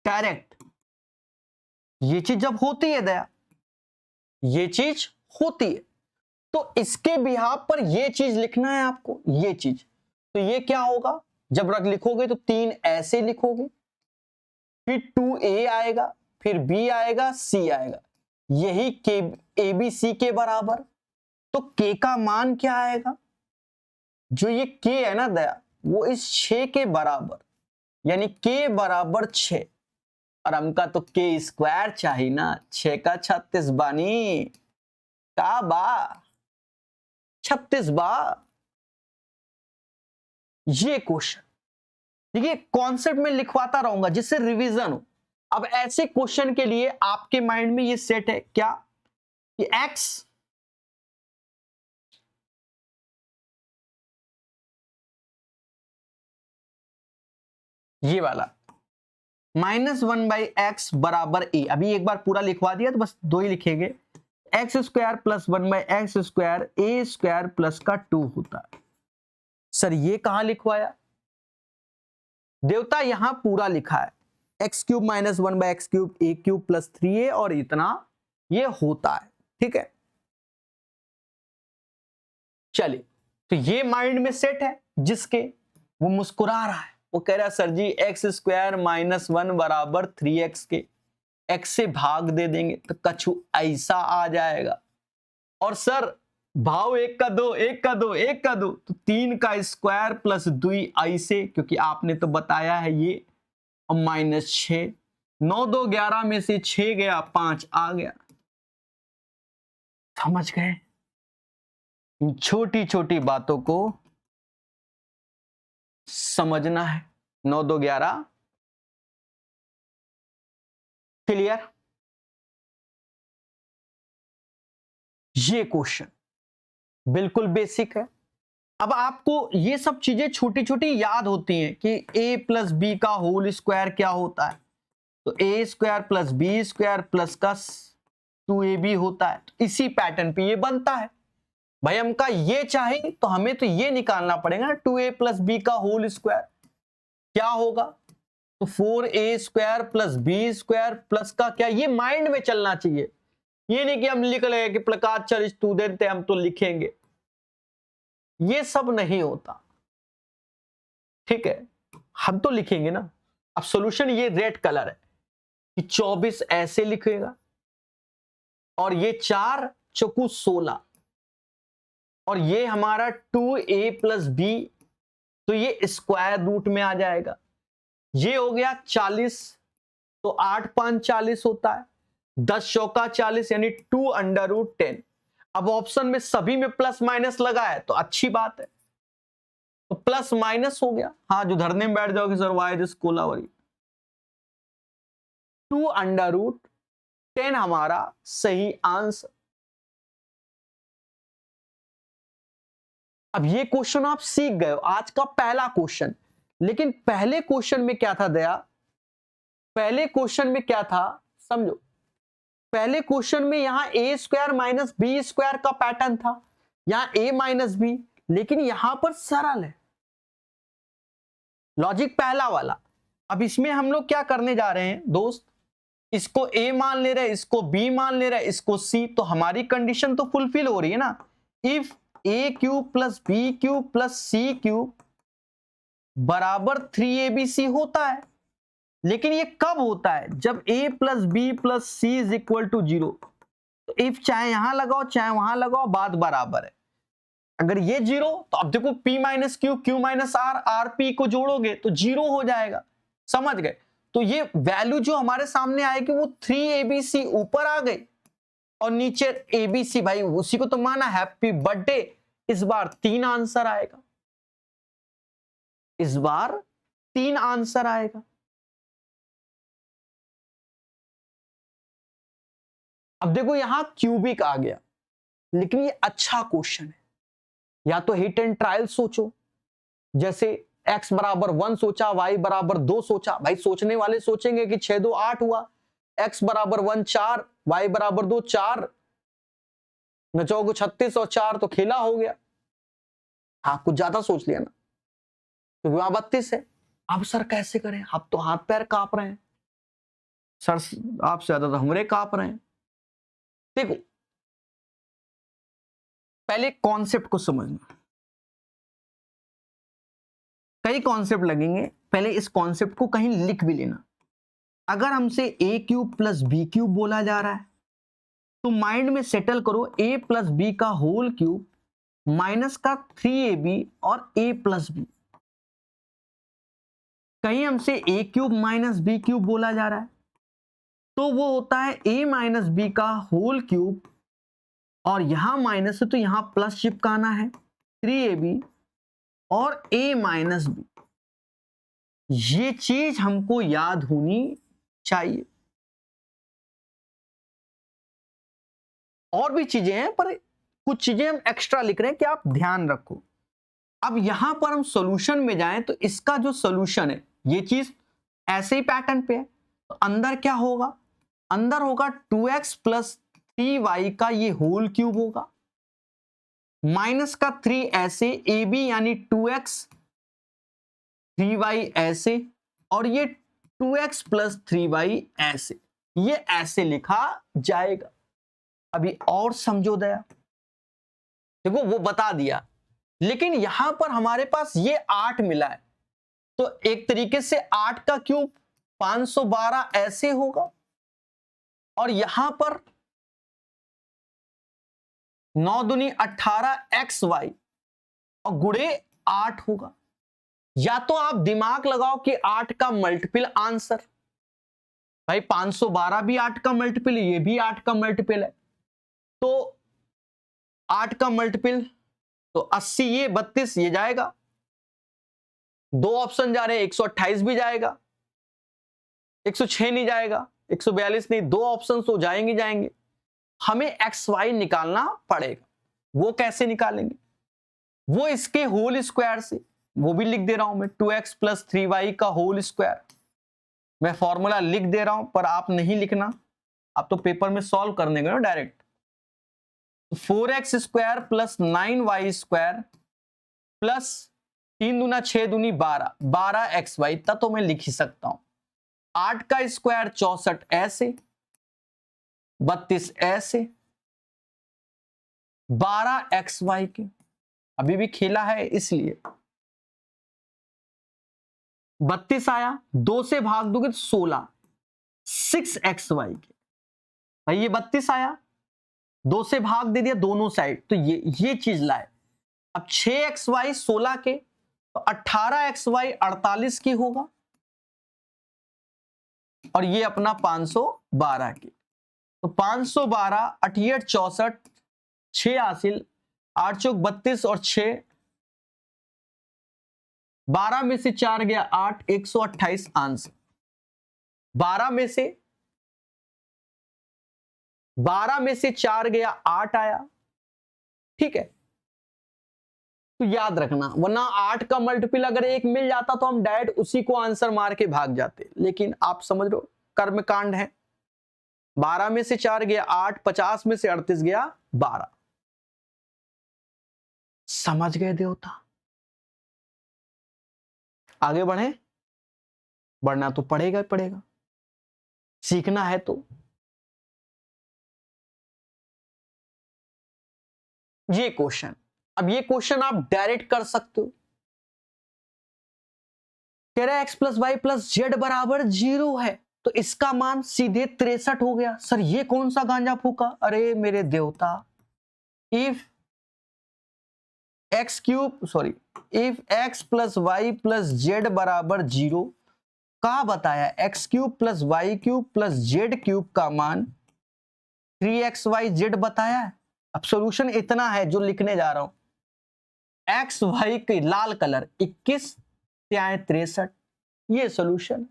करेक्ट। ये चीज जब होती है दया, ये चीज होती है, तो इसके बिहाफ पर ये चीज लिखना है आपको, ये चीज। तो ये क्या होगा, जब रख लिखोगे तो 3 ऐसे लिखोगे, फिर 2a आएगा, फिर b आएगा, c आएगा, यही के abc के बराबर। तो k का मान क्या आएगा, जो ये k है ना दया, वो इस 6 के बराबर, यानी k बराबर 6। और हमका तो k स्क्वायर चाहिए ना, 6 का 36 बानी का बा 36 बा। ये क्वेश्चन देखिए, कॉन्सेप्ट में लिखवाता रहूंगा जिससे रिवीजन हो। अब ऐसे क्वेश्चन के लिए आपके माइंड में ये सेट है क्या, कि x ये वाला -1/x बराबर a। अभी एक बार पूरा लिखवा दिया तो बस 2 ही लिखेंगे। X square plus 1/x square a square plus का 2 होता है। सर ये कहां लिखवाया देवता? यहां पूरा लिखा है, x cube minus 1/x cube a cube plus 3a और इतना ये होता है। ठीक है, चलिए, तो ये माइंड में सेट है जिसके, वो मुस्कुरा रहा है, वो कह रहा है सर जी एक्स स्क्वायर माइनस 1 बराबर 3x के, x से भाग दे देंगे तो कछु ऐसा आ जाएगा। और सर भाव 1 का 2 1 का 2 1 का 2, तो 3 का स्क्वायर प्लस 2 ऐसे, क्योंकि आपने तो बताया है ये, और -6, 9 2 11 में से 6 गया, 5 आ गया। समझ गए? इन छोटी छोटी बातों को समझना है। 9 2 11 क्लियर? ये क्वेश्चन बिल्कुल बेसिक है। अब आपको ये सब चीजें छोटी छोटी याद होती हैं कि a प्लस बी का होल स्क्वायर क्या होता है, तो a square plus B square plus का 2ab होता है। तो इसी पैटर्न पे ये बनता है। भाई हमका ये चाहिए तो हमें तो ये निकालना पड़ेगा ना, 2a प्लस बी का होल स्क्वायर क्या होगा, तो 4a square plus B square plus का क्या, ये माइंड में चलना चाहिए। ये नहीं कि हम लिख ले कि प्रकाश सर स्टूडेंट है हम तो लिखेंगे, ये सब नहीं होता। ठीक है, हम तो लिखेंगे ना। अब सॉल्यूशन ये रेड कलर है कि 24 ऐसे लिखेगा, और ये 4 चौकू 16, और ये हमारा 2a प्लस बी, तो ये स्क्वायर रूट में आ जाएगा। ये हो गया 40, तो 8 5 40 होता है, 10 चौका 40 यानी 2√10। अब ऑप्शन में सभी में प्लस माइनस लगा है तो अच्छी बात है, तो प्लस माइनस हो गया। हाँ, जो धरने में बैठ जाओगे सर वाई दिस कोलावरी, 2√10 हमारा सही आंसर। अब ये क्वेश्चन आप सीख गए हो, आज का पहला क्वेश्चन। लेकिन पहले क्वेश्चन में क्या था दया, पहले क्वेश्चन में क्या था समझो। पहले क्वेश्चन में यहां a square minus B square का पैटर्न था, यहां a माइनस बी, लेकिन यहां पर सरल है, लॉजिक पहला वाला। अब इसमें हम लोग क्या करने जा रहे हैं दोस्त, इसको a मान ले रहे हैं, इसको b मान ले रहे हैं, इसको c, तो हमारी कंडीशन तो फुलफिल हो रही है ना। If a cube plus B cube plus C cube बराबर 3abc होता है। लेकिन ये कब होता है, जब a plus B plus C is equal to 0। तो इफ चाहे यहां लगाओ चाहे वहां लगाओ, बात बराबर है। अगर ये 0, तो अब देखो p minus q, q minus r, r p को जोड़ोगे तो 0 हो जाएगा। समझ गए। तो ये वैल्यू जो हमारे सामने आएगी वो 3abc ऊपर आ गई, और नीचे abc, भाई उसी को तो माना हैप्पी बर्थडे। इस बार 3 आंसर आएगा, इस बार 3 आंसर आएगा। अब देखो यहां क्यूबिक आ गया, लेकिन ये अच्छा क्वेश्चन है। या तो हिट एंड ट्रायल सोचो, जैसे x बराबर 1 सोचा, y बराबर 2 सोचा। भाई सोचने वाले सोचेंगे कि 6 2 8 हुआ, x बराबर 1 4, y बराबर 2 4, न चौको 36 और 4 तो खेला हो गया। हाँ, कुछ ज्यादा सोच लिया ना, क्योंकि वहां 32 है। अब सर कैसे करें, अब तो हाथ पैर कांप रहे हैं सर, आपसे ज्यादा तो हमरे कांप रहे हैं। देखो पहले कॉन्सेप्ट को समझना, कई कॉन्सेप्ट लगेंगे, पहले इस कॉन्सेप्ट को कहीं लिख भी लेना। अगर हमसे a cube plus B cube बोला जा रहा है, तो माइंड में सेटल करो a प्लस बी का होल क्यूब माइनस का 3ab और a प्लस बी। कहीं हमसे a cube minus b cube बोला जा रहा है, तो वो होता है a माइनस बी का होल क्यूब, और यहां माइनस है तो यहां प्लस चिपकाना है 3ab और a माइनस बी। ये चीज हमको याद होनी चाहिए। और भी चीजें हैं, पर कुछ चीजें हम एक्स्ट्रा लिख रहे हैं कि आप ध्यान रखो। अब यहां पर हम सॉल्यूशन में जाएं तो इसका जो सॉल्यूशन है, ये चीज ऐसे ही पैटर्न पे है, तो अंदर क्या होगा, अंदर होगा 2x प्लस 3y का ये होल क्यूब होगा, माइनस का 3 ऐसे, ab यानी 2x 3y ऐसे, और ये 2x प्लस 3y ऐसे, ये ऐसे लिखा जाएगा। अभी और समझो दया, देखो वो बता दिया, लेकिन यहां पर हमारे पास ये 8 मिला है, तो एक तरीके से 8 का क्यूब 512 ऐसे होगा, और यहां पर 9 दूनी 18 xy और गुणे 8 होगा। या तो आप दिमाग लगाओ कि 8 का मल्टीपल आंसर, भाई 512 भी 8 का मल्टीपल, ये भी 8 का मल्टीपल है, तो 8 का मल्टीपल तो 80, ये 32 ये जाएगा, 2 ऑप्शन जा रहे हैं, 128 भी जाएगा, 106 नहीं जाएगा, 142 नहीं, 2 ऑप्शन तो जाएंगे जाएंगे। हमें xy निकालना पड़ेगा। वो कैसे निकालेंगे, वो इसके होल स्क्वायर से, वो भी लिख दे रहा हूं मैं, 2x प्लस 3y का होल स्क्वायर। मैं फॉर्मूला लिख दे रहा हूं, पर आप नहीं लिखना, आप तो पेपर में सॉल्व करने गए ना direct. 4x square plus 9y square plus 3 दूना 6 दूनी 12 तब तो मैं लिख ही सकता हूं। 8 का स्क्वायर 64 ऐसे, 32 ऐसे, 12xy के, अभी भी खेला है इसलिए 32 आया, 2 से भाग दोगे तो 16, 6xy के। भाई ये 32 आया, 2 से भाग दे दिया दोनों साइड, तो ये चीज लाए। अब 6xy 16 के, तो 18xy 48 की होगा, और ये अपना 512 की। तो 512 88 64 6 हासिल, 8 चौक 32 और 6, 12 में से 4 गया 8, 128 आंसर। 12 में से 4 गया 8 आया, ठीक है। तो याद रखना, वरना 8 का मल्टीपल अगर 1 मिल जाता तो हम डायरेक्ट उसी को आंसर मार के भाग जाते, लेकिन आप समझ लो कर्म कांड है। 12 में से 4 गया 8, 50 में से 38 गया 12। समझ गए देवता? आगे बढ़े, बढ़ना तो पड़ेगा ही पड़ेगा, सीखना है तो। ये क्वेश्चन, अब ये क्वेश्चन आप डायरेक्ट कर सकते हो। कह रहा है x plus y plus z बराबर 0 है, तो इसका मान सीधे 63 हो गया। सर ये कौन सा गांजा फूका? अरे मेरे देवता, if x plus y plus z बराबर 0, कहा बताया x cube plus y cube plus z cube का मान 3xyz बताया है। अब सॉल्यूशन इतना है जो लिखने जा रहा हूं। x y के लाल कलर 21 त्याएं 63, ये सॉल्यूशन।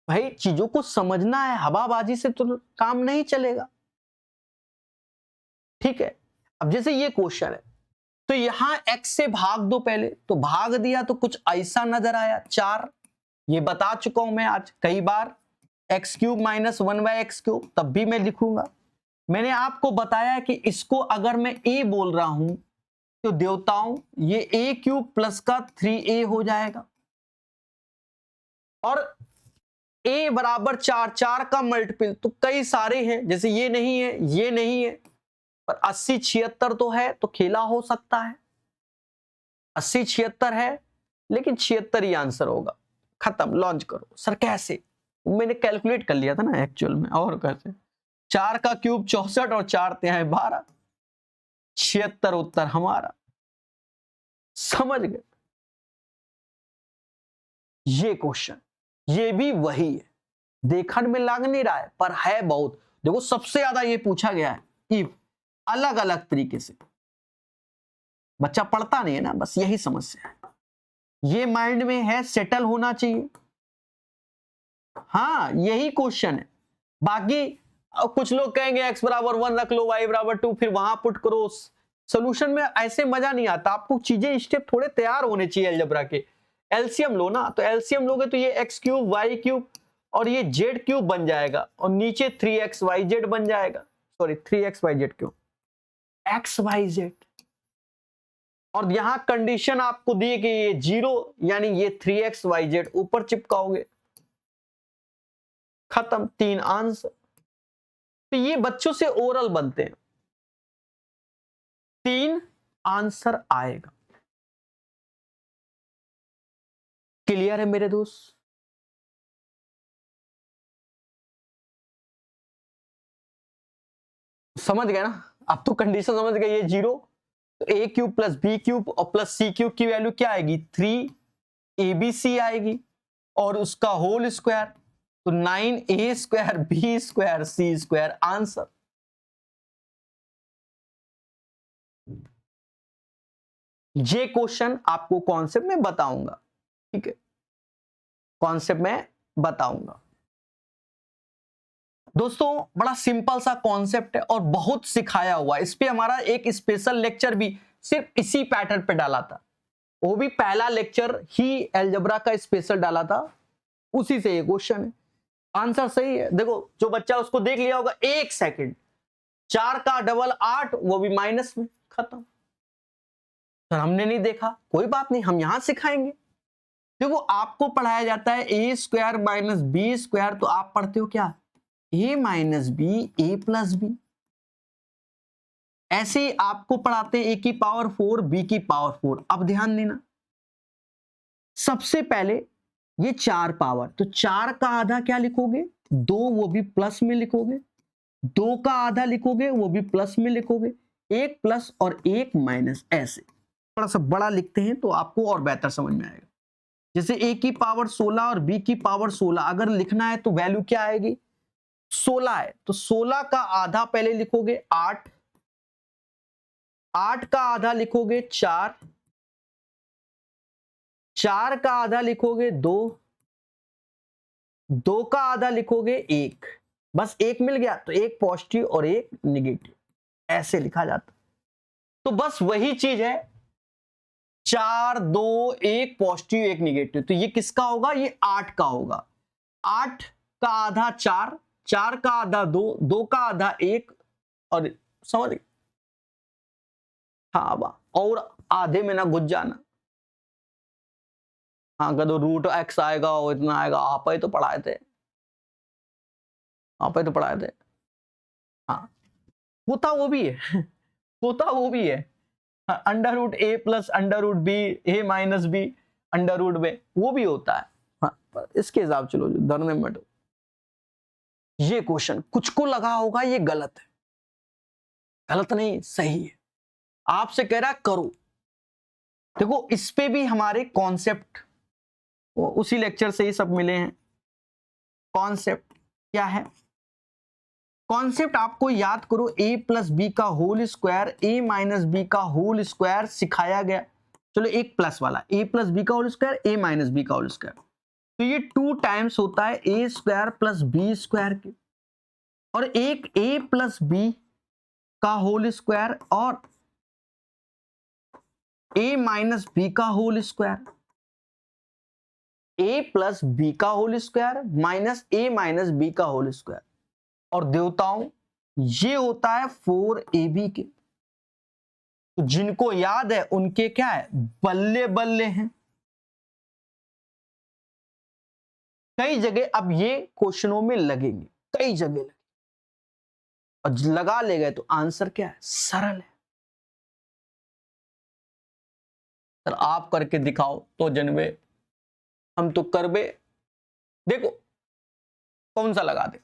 भाई चीजों को समझना है, हवाबाजी से तो काम नहीं चलेगा, ठीक है। अब जैसे ये क्वेश्चन है, तो यहां x से भाग दो पहले, तो भाग दिया तो कुछ ऐसा नजर आया 4, ये बता चुका हूं मैं आज कई बार, एक्स क्यूब माइनस 1/x3, तब भी मैं लिखूंगा। मैंने आपको बताया कि इसको अगर मैं a बोल रहा हूं तो देवताओं ये a क्यूब प्लस का 3a हो जाएगा, और a बराबर 4, 4 का मल्टीपल तो कई सारे हैं, जैसे ये नहीं है, ये नहीं है, पर 80 76 तो है, तो खेला हो सकता है। 80 76 है, लेकिन 76 ही आंसर होगा। खत्म, लॉन्च करो। सर कैसे? मैंने कैलकुलेट कर लिया था ना एक्चुअल में, और कैसे? 4 का क्यूब 64 और 4 तिहाई 12, 76 उत्तर हमारा। समझ गए? ये क्वेश्चन, ये भी वही है, देखने में लग नहीं रहा है पर है बहुत। देखो सबसे ज्यादा ये पूछा गया है इफ, अलग अलग तरीके से। बच्चा पढ़ता नहीं है ना, बस यही समस्या है। ये माइंड में है, सेटल होना चाहिए। हाँ यही क्वेश्चन है। बाकी कुछ लोग कहेंगे x बराबर 1 रख लो, y बराबर 2, फिर वहां पुट करो। सोल्यूशन में ऐसे मजा नहीं आता, आपको चीजें स्टेप थोड़े तैयार होने चाहिए अलजेब्रा के। एलसीएम लो ना, तो एलसीएम लोगे तो ये x क्यूब y क्यूब और ये z क्यूब बन जाएगा, और नीचे 3xyz बन जाएगा। सॉरी 3xyz क्यों, xyz। और यहां कंडीशन आपको दी कि ये 0 यानी ये 3xyz ऊपर चिपकाओगे, खत्म, 3 आंसर। तो ये बच्चों से ओरल बनते हैं, 3 आंसर आएगा। क्लियर है मेरे दोस्त? समझ गए ना? अब तो कंडीशन समझ गए। ये 0, तो a cube plus B cube और प्लस सी क्यूब की वैल्यू क्या आएगी? 3abc आएगी, और उसका होल स्क्वायर, तो 9a square b square c square answer. ये क्वेश्चन आपको कॉन्सेप्ट में बताऊंगा, ठीक है, कॉन्सेप्ट में बताऊंगा। दोस्तों बड़ा सिंपल सा कॉन्सेप्ट है और बहुत सिखाया हुआ है। इस पे हमारा एक स्पेशल लेक्चर भी सिर्फ इसी पैटर्न पे डाला था, वो भी पहला लेक्चर ही अलजेब्रा का स्पेशल डाला था, उसी से ये क्वेश्चन है। आंसर सही है। देखो जो बच्चा उसको देख लिया होगा 1 सेकंड, 4 का डबल 8, वो भी माइनस में, खत्म। सर हमने नहीं देखा, कोई बात नहीं, हम यहां सिखाएंगे। देखो आपको पढ़ाया जाता है a square minus B square, तो आप पढ़ते हो क्या, ए minus b, a plus b. ऐसे ही आपको पढ़ाते हैं ए की पावर 4, बी की पावर 4। अब ध्यान देना, सबसे पहले ये 4 पावर, तो 4 का आधा क्या लिखोगे, 2, वो भी प्लस में लिखोगे। 2 का आधा लिखोगे, वो भी प्लस में लिखोगे। 1 प्लस और 1 माइनस, ऐसे थोड़ा सा बड़ा लिखते हैं तो आपको और बेहतर समझ में आएगा। जैसे a की पावर 16 और b की पावर 16 अगर लिखना है तो वैल्यू क्या आएगी, 16 है तो 16 का आधा पहले लिखोगे 8, 8 का आधा लिखोगे 4, 4 का आधा लिखोगे 2, 2 का आधा लिखोगे 1। बस एक मिल गया, तो एक पॉजिटिव और एक निगेटिव, ऐसे लिखा जाता। तो बस वही चीज है, 4, 2, 1 पॉजिटिव 1 निगेटिव, तो ये किसका होगा, ये 8 का होगा। 8 का आधा 4, 4 का आधा 2, 2 का आधा 1, और समझ गए। हाँ बा, और आधे में ना घुस जाना। हाँ कदो रूट एक्स आएगा और इतना आएगा, आप ही तो पढ़ाए थे, आप ही तो पढ़ाए थे। हाँ होता वो भी है होता वो भी है, under root a plus under root b, a minus b under root b, वो भी होता है। हाँ पर इसके हिसाब चलो धरने में बैठो। ये क्वेश्चन कुछ को लगा होगा ये गलत है, गलत नहीं सही है, आपसे कह रहा करो। देखो इस पे भी हमारे कॉन्सेप्ट उसी लेक्चर से ही सब मिले हैं। कॉन्सेप्ट क्या है, कॉन्सेप्ट आपको याद करो, a प्लस बी का whole square, a minus B का होल स्क्वायर सिखाया गया। चलो एक प्लस वाला, a प्लस बी का whole square, a minus B का होल स्क्वायर, तो ये 2 टाइम्स होता है a square plus B square के, और एक a प्लस बी का होल स्क्वायर और a माइनस बी का whole square, a plus B का whole square minus a minus B का होल स्क्वायर, और देवताओं ये होता है 4ab के। तो जिनको याद है उनके क्या है, बल्ले बल्ले हैं। कई जगह अब ये क्वेश्चनों में लगेंगे, कई जगह लगेंगे, और लगा ले गए तो आंसर क्या है, सरल है। सर आप करके दिखाओ तो जनवे, हम तो करबे। देखो कौन सा लगा दे,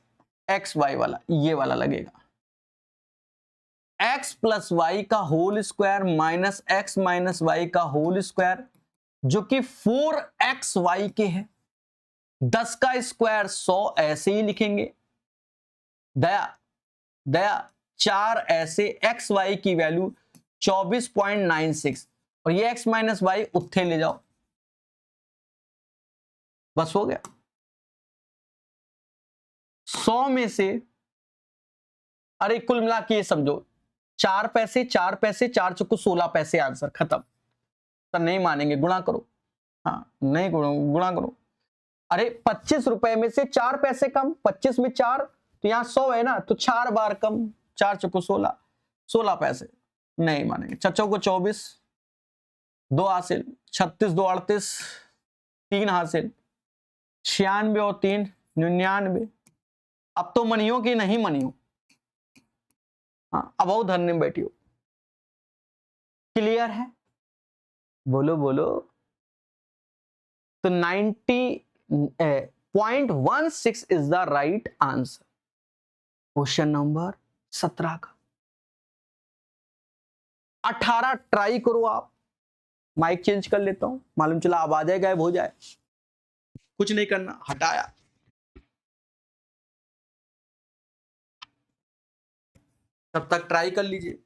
एक्स वाई वाला, ये वाला लगेगा, x प्लस वाई का whole square minus x minus y का होल स्क्वायर, जो कि 4xy के है। 10 का स्क्वायर 100, ऐसे ही लिखेंगे। दया दया 4 ऐसे, एक्स वाई की वैल्यू 24.96, और ये x माइनस वाई उत्थे ले जाओ, बस हो गया। 100 में से, अरे कुल मिला के समझो 4 पैसे 4 पैसे, 4 चुको 16 पैसे, आंसर खत्म। तो नहीं मानेंगे, गुणा करो। हाँ नहीं गुणा करो। अरे 25 रुपए में से 4 पैसे कम, 25 में 4, तो यहां 100 है ना, तो 4 बार कम, 4 चुको 16, 16 पैसे, नहीं मानेंगे। चचो को 24, 2 हासिल, 36 2 38, 3 हासिल, 96 और 3 99। अब तो मनियो की नहीं मनियो, हाँ अब और धरने में बैठी हो। क्लियर है, बोलो बोलो। तो 90.16 is the right answer, question number 17 का। 18 ट्राई करो आप, माइक चेंज कर लेता हूं, मालूम चला आवाज है गायब हो जाए, कुछ नहीं करना, हटाया। तब तक ट्राई कर लीजिए।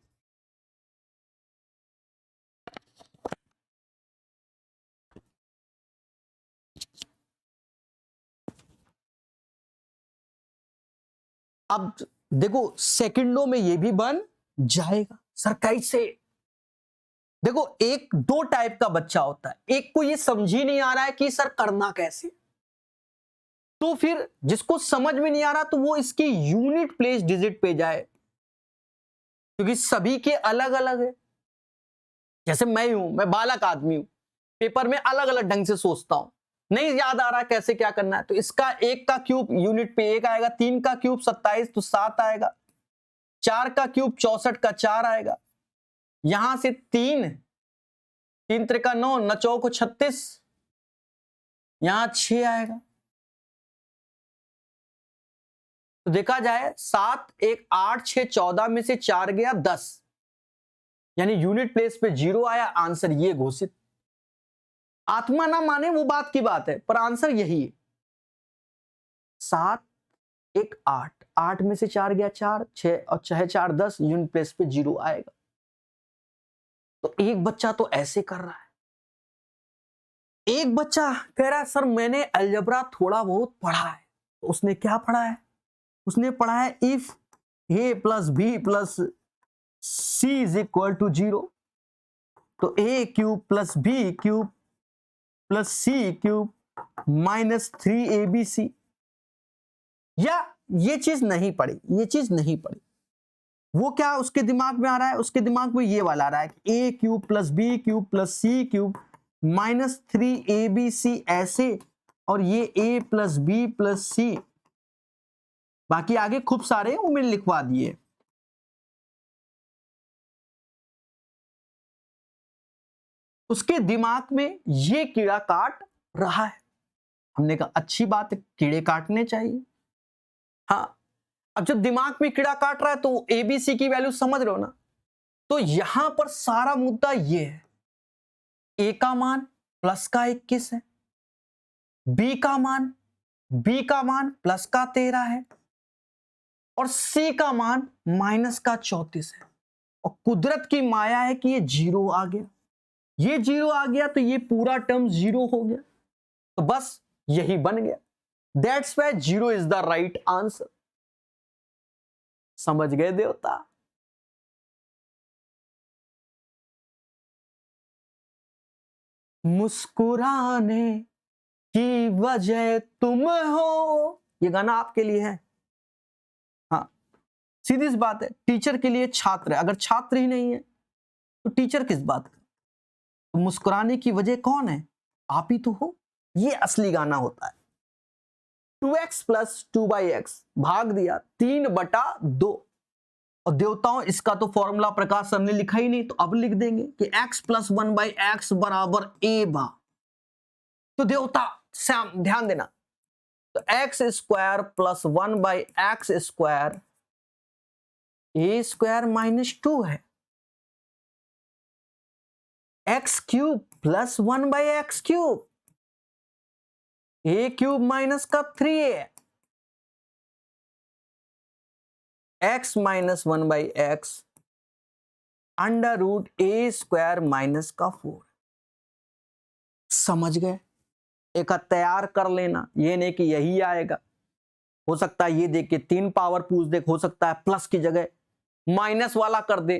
अब देखो सेकंडों में ये भी बन जाएगा। सर कैसे, देखो एक दो टाइप का बच्चा होता है, एक को ये समझ ही नहीं आ रहा है कि सर करना कैसे, तो फिर जिसको समझ में नहीं आ रहा तो वो इसकी यूनिट प्लेस डिजिट पे जाए, क्योंकि सभी के अलग अलग है। जैसे मैं हूं, मैं बालक आदमी हूं, पेपर में अलग अलग ढंग से सोचता हूं, नहीं याद आ रहा कैसे क्या करना है, तो इसका 1 का क्यूब यूनिट पे 1 आएगा, 3 का क्यूब 27 तो 7 आएगा, 4 का क्यूब 64 का 4 आएगा, यहां से 3 3 त्रिका 9 9 चौको 36, यहां 6 आएगा। तो देखा जाए 7 1 8 6 14 में से 4 गया 10, यानी यूनिट प्लेस पे 0 आया, आंसर ये घोषित। आत्मा ना माने वो बात की बात है, पर आंसर यही है। 7 1 8 8 में से 4 गया 4, 6 और 6 4 10, यूनिट प्लेस पे 0 आएगा। तो एक बच्चा तो ऐसे कर रहा है, एक बच्चा कह रहा है सर मैंने अलजेब्रा थोड़ा बहुत पढ़ा है। तो उसने क्या पढ़ा है? उसने पढ़ा है if a plus B plus C is equal to 0, तो a cube plus B cube plus C cube minus 3abc। या ये चीज नहीं पढ़ी, ये चीज नहीं पढ़ी, वो क्या उसके दिमाग में आ रहा है? उसके दिमाग में ये वाला आ रहा है कि a cube plus B cube plus C cube minus 3abc ऐसे, और ये a plus B plus C, बाकी आगे खूब सारे वो मैंने लिखवा दिए। उसके दिमाग में ये कीड़ा काट रहा है। हमने कहा अच्छी बात है, कीड़े काटने चाहिए। हाँ, अब जब दिमाग में कीड़ा काट रहा है तो एबीसी की वैल्यू समझ रहे हो ना? तो यहां पर सारा मुद्दा ये है, ए का मान प्लस का 21 है, बी का मान प्लस का 13 है, और सी का मान माइनस का 34 है। और कुदरत की माया है कि ये 0 आ गया, ये 0 आ गया तो ये पूरा टर्म 0 हो गया, तो बस यही बन गया। That's why 0 is the right answer. समझ गए देवता? मुस्कुराने की वजह तुम हो, ये गाना आपके लिए है। हाँ, सीधी सी बात है, टीचर के लिए छात्र है, अगर छात्र ही नहीं है तो टीचर किस बात का? तो मुस्कुराने की वजह कौन है? आप ही तो हो। ये असली गाना होता है। 2x प्लस 2/x भाग दिया 3/2, और देवताओं इसका तो फॉर्मूला प्रकाश सर ने लिखा ही नहीं, तो अब लिख देंगे कि x प्लस 1/x बराबर a बा। तो देवता श्याम ध्यान देना, तो x square plus 1/x square a square minus 2 है, x cube plus 1/x cube, a cube minus का 3a है, x minus 1/x under root a square minus का 4। समझ गए? एक तैयार कर लेना, ये नहीं कि यही आएगा। हो सकता है ये देख के 3 पावर पूछ दे, हो सकता है प्लस की जगह माइनस वाला कर दे,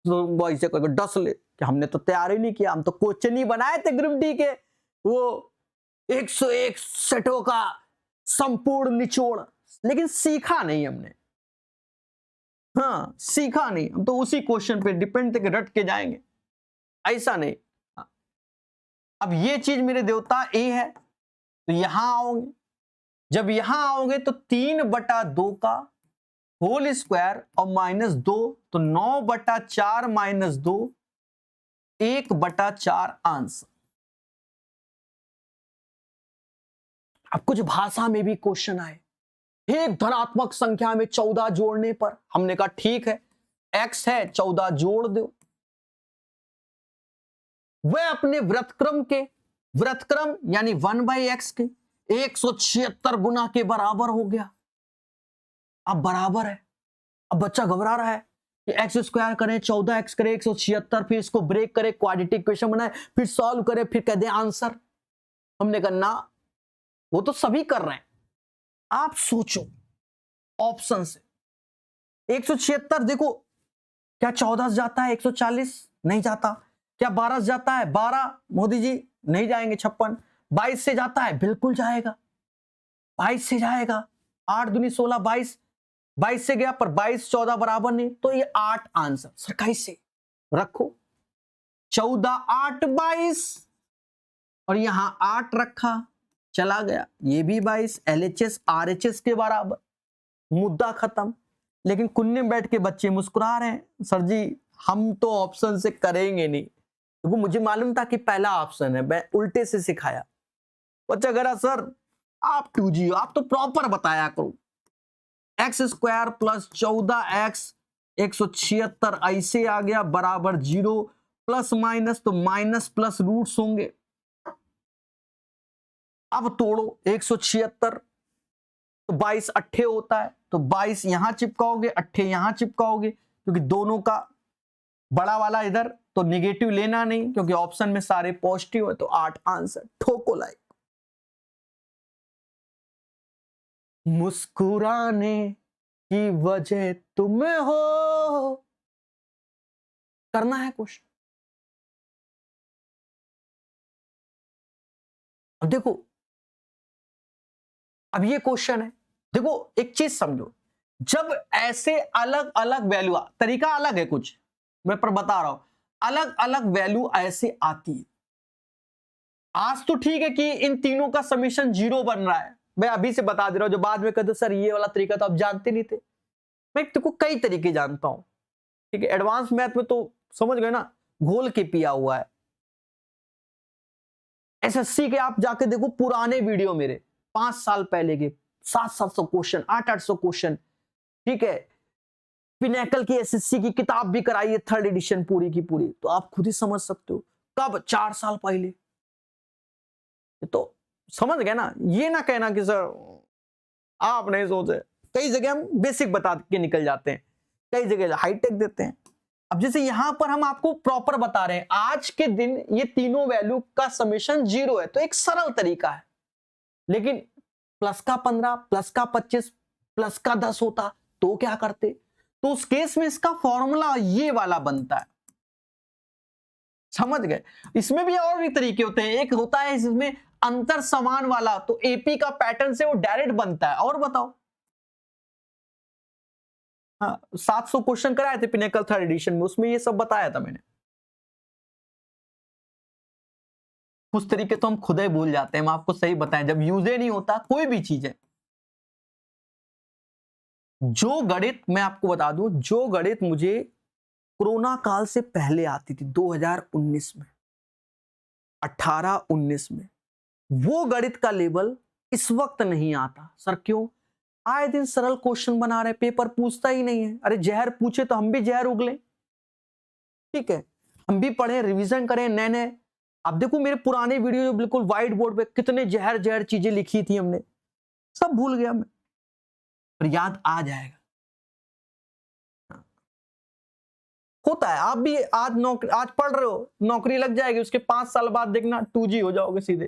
तो ऐसे करके डस ले कि हमने तो तैयार ही नहीं किया, हम तो क्वेश्चन ही बनाए थे ग्रुप डी के, वो 101 सेटों का संपूर्ण निचोड़, लेकिन सीखा नहीं हमने। हाँ, सीखा नहीं, हम तो उसी क्वेश्चन पे डिपेंड थे कि रट के जाएंगे, ऐसा नहीं। अब ये चीज मेरे देवता ए है, तो यहां आओगे, जब यहां आओगे तो 3/2 का होल स्क्वायर और -2, तो 9/4 -2 1/4 आंसर। अब कुछ भाषा में भी क्वेश्चन आए, एक धनात्मक संख्या में 14 जोड़ने पर, हमने कहा ठीक है, x है 14 जोड़ दो। वह अपने व्रतक्रम यानी 1/x के 176 गुना के बराबर हो गया। अब बराबर है, अब बच्चा घबरा रहा है कि एक्स स्क्वायर करें 14x करें 176, फिर इसको ब्रेक करे, क्वाड्रेटिक इक्वेशन बनाए, फिर सॉल्व करे, फिर कह दे आंसर। हमने कहा ना, वो तो सभी कर रहे हैं, आप सोचो ऑप्शन से। 176 देखो, क्या 14 से जाता है 140? नहीं जाता। क्या 12 से जाता है 12? मोदी जी नहीं जाएंगे। 56 22 से जाता है? बिल्कुल जाएगा। 22 से जाएगा, 8 दूनी 16, 22, 22 से गया पर 22 14 बराबर नहीं, तो ये 8 आंसर। सर कैसे? रखो 14 8 22 और यहां 8 रखा, चला गया, ये भी 22, LHS RHS के बराबर, मुद्दा खत्म। लेकिन कुन्ने में बैठ के बच्चे मुस्कुरा रहे हैं, सर जी हम तो ऑप्शन से करेंगे नहीं, क्योंकि मुझे मालूम था कि पहला ऑप्शन है, मैं उल्टे से सिखाया। बच्चा कह रहा सर आप 2G आप तो प्रॉपर बताया करो, x² प्लस 14x 176 ऐसे आ गया बराबर 0, प्लस माइनस तो माइनस प्लस रूट्स होंगे। अब तोड़ो 176 तो 22 अट्ठे होता है, तो 22 यहां चिपकाओगे, अट्ठे यहां चिपकाओगे, क्योंकि दोनों का बड़ा वाला इधर, तो निगेटिव लेना नहीं क्योंकि ऑप्शन में सारे पॉजिटिव है, तो 8 आंसर। ठोको लाइक। मुस्कुराने की वजह तुम हो, करना है क्वेश्चन। अब देखो, अब ये क्वेश्चन है, देखो एक चीज समझो, जब ऐसे अलग अलग वैल्यू, तरीका अलग है कुछ, मैं पर बता रहा हूं, अलग अलग वैल्यू ऐसे आती है। आज तो ठीक है कि इन तीनों का समीशन 0 बन रहा है, मैं अभी से बता दे रहा हूं, जो बाद में कहते सर ये वाला तरीका तो आप जानते नहीं थे, मैं देखो कई तरीके जानता हूं, ठीक है। एडवांस मैथ में तो समझ गए ना, घोल के पिया हुआ है। SSC के आप जाके देखो पुराने वीडियो मेरे 5 साल पहले के, 700 क्वेश्चन, 800 क्वेश्चन, ठीक है। पिनेकल की SSC की किताब भी कराई है, 3rd एडिशन पूरी की पूरी, तो आप खुद ही समझ सकते हो कब, 4 साल पहले। तो समझ गए ना, ये ना कहना कि सर आप नहीं सोचे, कई जगह हम बेसिक बता के निकल जाते हैं, कई जगह हाईटेक देते हैं। अब जैसे यहां पर हम आपको प्रॉपर बता रहे हैं, आज के दिन ये तीनों वैल्यू का समेशन 0 है, तो एक सरल तरीका है। लेकिन प्लस का 15, प्लस का 25, प्लस का 10 होता तो क्या करते? तो उस केस में इसका फॉर्मूला ये वाला बनता है, समझ गए। इसमें भी और भी तरीके होते हैं, एक होता है इसमें अंतर समान वाला, तो एपी का पैटर्न से वो डायरेक्ट बनता है। और बताओ, हाँ 700 क्वेश्चन कराए थे पिनेकल 3rd एडिशन में, उसमें ये सब बताया था मैंने। कुछ तरीके तो हम खुद ही भूल जाते हैं, हम आपको सही बताएं, जब यूज ही नहीं होता कोई भी चीज है। जो गणित मैं आपको बता दूं, जो गणित मुझे कोरोना काल से पहले आती थी 2019 में, 18-19 में, वो गणित का लेवल इस वक्त नहीं आता। सर क्यों? आए दिन सरल क्वेश्चन बना रहे, पेपर पूछता ही नहीं है। अरे जहर पूछे तो हम भी जहर उगले, ठीक है, हम भी पढ़े, रिवीजन करें नए नए। अब देखो मेरे पुराने वीडियो जो बिल्कुल व्हाइट बोर्ड पे कितने जहर जहर चीजें लिखी थी हमने, सब भूल गया मैं, पर याद आ जाएगा। होता है, आप भी आज नौकरी, आज पढ़ रहे हो, नौकरी लग जाएगी, उसके 5 साल बाद देखना 2G हो जाओगे सीधे,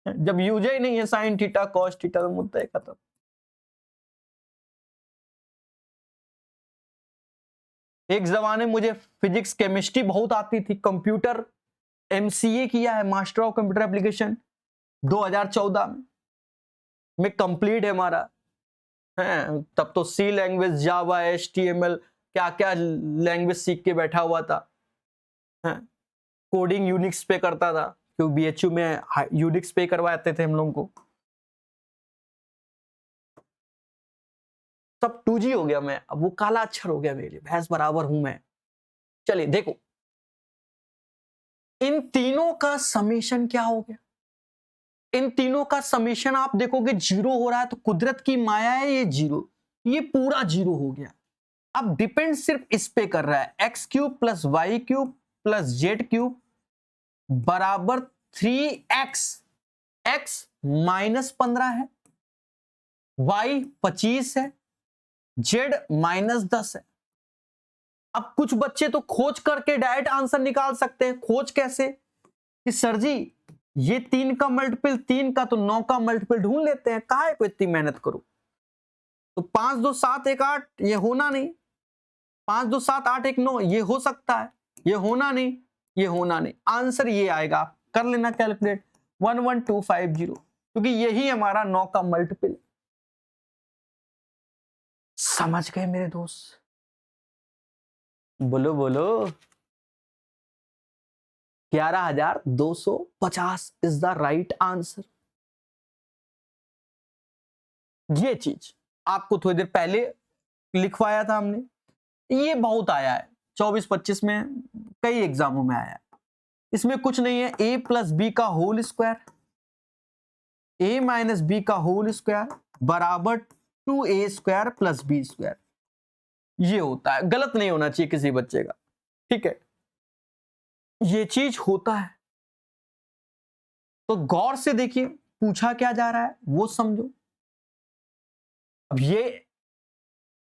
जब यूज ही नहीं है साइन थीटा कॉस थीटा, तो मुद्दा ही खत्म। एक जमाने मुझे फिजिक्स केमिस्ट्री बहुत आती थी, कंप्यूटर MCA किया है, मास्टर ऑफ कंप्यूटर एप्लीकेशन 2014 में कंप्लीट है हमारा, है तब तो C लैंग्वेज, जावा, HTML, क्या क्या लैंग्वेज सीख के बैठा हुआ था, है कोडिंग यूनिक्स पे करता था, क्योंकि BHU में यूनिक्स पे करवाते थे हम लोगों को। सब 2G हो गया मैं, अब वो काला अक्षर हो गया मेरे लिए, भैंस बराबर हूं मैं। चलिए देखो, इन तीनों का समेशन क्या हो गया, इन तीनों का समेशन आप देखोगे 0 हो रहा है, तो कुदरत की माया है ये 0, ये पूरा 0 हो गया। अब डिपेंड सिर्फ इस पे कर रहा है, x³ plus y³ plus z³ बराबर 3x, x -15 है, y 25 है, z -10 है। अब कुछ बच्चे तो खोज करके डायरेक्ट आंसर निकाल सकते हैं। खोज कैसे? कि सर जी ये 3 का मल्टीपल 3 का, तो 9 का मल्टीपल ढूंढ लेते हैं, काहे को इतनी मेहनत करो। तो 5 2 7 1 8 ये होना नहीं, 5 2 7 8 1 9 ये हो सकता है, ये होना नहीं, ये होना नहीं, आंसर ये आएगा। आप कर लेना कैलकुलेट, 11250, क्योंकि यही हमारा 9 का मल्टीपल। समझ गए मेरे दोस्त? बोलो बोलो। 11,250 इज द राइट आंसर। ये चीज आपको थोड़ी देर पहले लिखवाया था हमने, ये बहुत आया है 24-25 में, कई एग्जामों में आया है। इसमें कुछ नहीं है, a प्लस बी का whole square, a minus B का होल स्क्वायर बराबर 2a square plus B square. ये होता है, गलत नहीं होना चाहिए किसी बच्चे का, ठीक है? ये चीज होता है, तो गौर से देखिए पूछा क्या जा रहा है वो समझो। अब ये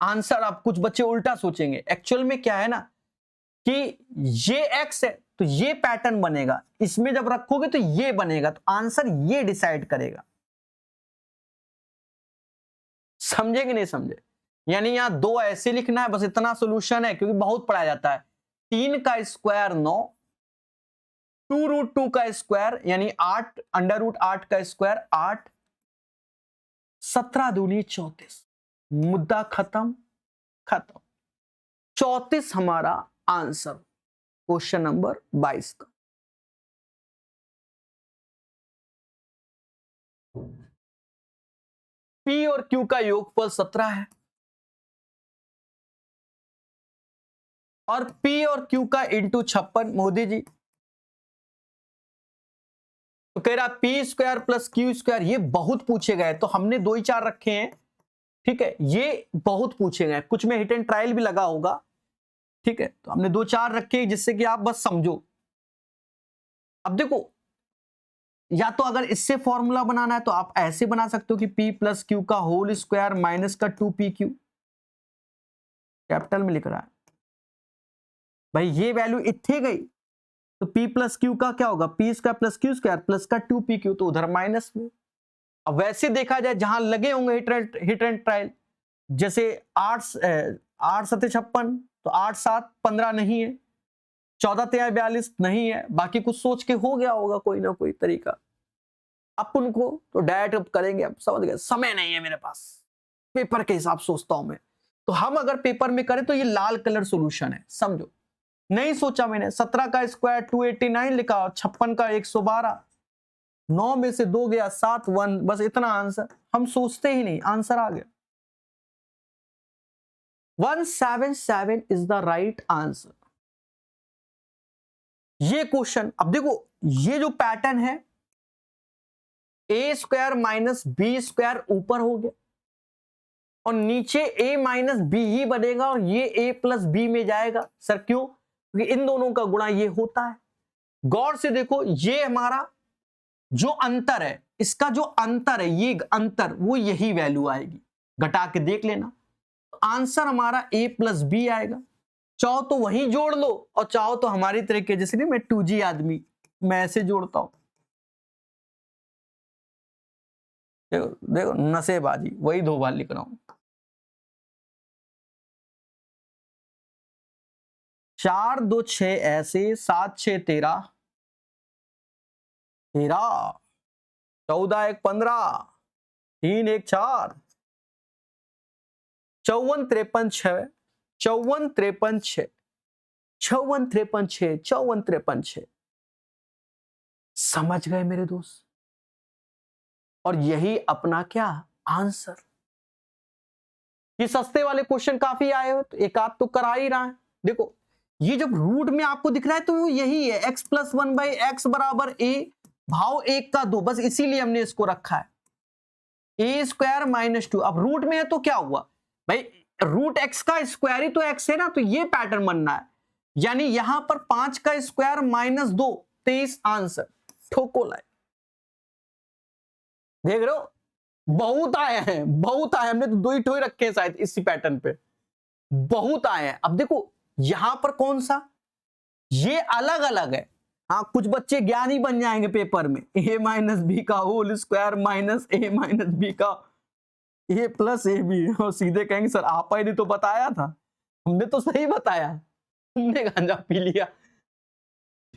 आंसर, आप कुछ बच्चे उल्टा सोचेंगे, एक्चुअल में क्या है ना कि ये x है तो ये पैटर्न बनेगा, इसमें जब रखोगे तो ये बनेगा, तो आंसर ये डिसाइड करेगा। समझे कि नहीं समझे? यानी यहां 2 ऐसे लिखना है, बस इतना सोल्यूशन है, क्योंकि बहुत पढ़ाया जाता है। 3 का स्क्वायर 9, 2√2 का स्क्वायर यानी 8, √8 का स्क्वायर 8, 17 दूनी 34, मुद्दा खत्म। 34 हमारा आंसर क्वेश्चन नंबर 22 का। P और Q का योगफल 17 है और P और Q का इंटू 56। मोदी जी तो कह रहा P square plus Q square, ये बहुत पूछे गए, तो हमने 2 ही 4 रखे हैं, ठीक है? ये बहुत पूछे गए, कुछ में हिट एंड ट्रायल भी लगा होगा, ठीक है? तो हमने 2-4 रखे जिससे कि आप बस समझो। अब देखो, या तो अगर इससे फॉर्मूला बनाना है तो आप ऐसे बना सकते हो कि P प्लस Q का होल स्क्वायर माइनस का 2PQ, कैपिटल में लिख रहा है भाई, ये वैल्यू इतनी गई तो P प्लस Q का क्या होगा, P square plus Q square plus का 2PQ, तो उधर माइनस में। अब वैसे देखा जाए जहां लगे होंगे हिट एंड ट्रायल, जैसे 8 7 56, तो 8 7 15 नहीं है, 14 13 42 नहीं है, बाकी कुछ सोच के हो गया होगा कोई ना कोई तरीका। अपन को तो डायरेक्ट करेंगे, अब समझ गए, समय नहीं है मेरे पास, पेपर के हिसाब सोचता हूं मैं। तो हम अगर पेपर में करें तो ये लाल कलर सॉल्यूशन है, समझो। नहीं सोचा मैंने, 17 का स्क्वायर 289 लिखा और 56 का 112, 9 में से 2 गया 7, 1, बस इतना आंसर। हम सोचते ही नहीं, आंसर आ गया। 177 इज द राइट आंसर। ये क्वेश्चन, अब देखो ये जो पैटर्न है, a square minus B square ऊपर हो गया और नीचे a माइनस बी ही बनेगा और ये a प्लस बी में जाएगा। सर क्यों? क्योंकि इन दोनों का गुणा ये होता है। गौर से देखो, ये हमारा जो अंतर है, इसका जो अंतर है, ये अंतर, वो यही वैल्यू आएगी, घटा के देख लेना। आंसर हमारा a प्लस बी आएगा। चाहो तो वहीं जोड़ लो और चाहो तो हमारी तरीके, जैसे नहीं, मैं 2G आदमी, मैं ऐसे जोड़ता हूं। देखो देखो, नसेबाजी, वही 2 बार लिख रहा हूं। 4 2 6 ऐसे, 7 6 13, 13, 14 1 15, 3 1 4, 54 53 6, 54 53 6, 54 53 6, 54 53 6। समझ गए मेरे दोस्त? और यही अपना क्या आंसर। ये सस्ते वाले क्वेश्चन काफी आए हो, तो एक आध तो करा ही रहा है। देखो, ये जब रूट में आपको दिख रहा है तो यही है, x प्लस 1 बाई एक्स बराबर a, भाव 1 का 2, बस इसीलिए हमने इसको रखा है। a स्क्वायर माइनस 2, अब रूट में है तो क्या हुआ भाई, रूट x का स्क्वायर ही तो x है ना, तो ये पैटर्न बनना है। यानी यहां पर 5 का स्क्वायर माइनस 2, 23 आंसर। ठोको लाए, देख रहे हो, बहुत आए हैं, बहुत आए, हमने तो 2 ही ठोई रखे हैं शायद इसी पैटर्न पे, बहुत आए हैं। अब देखो यहां पर कौन सा, ये अलग अलग है। हाँ, कुछ बच्चे ज्ञानी बन जाएंगे पेपर में, a माइनस बी का whole square minus a minus B का a प्लस ए बी, और सीधे कहेंगे सर आपा ही ने तो बताया था। हमने तो सही बताया, तुमने गांजा पी लिया।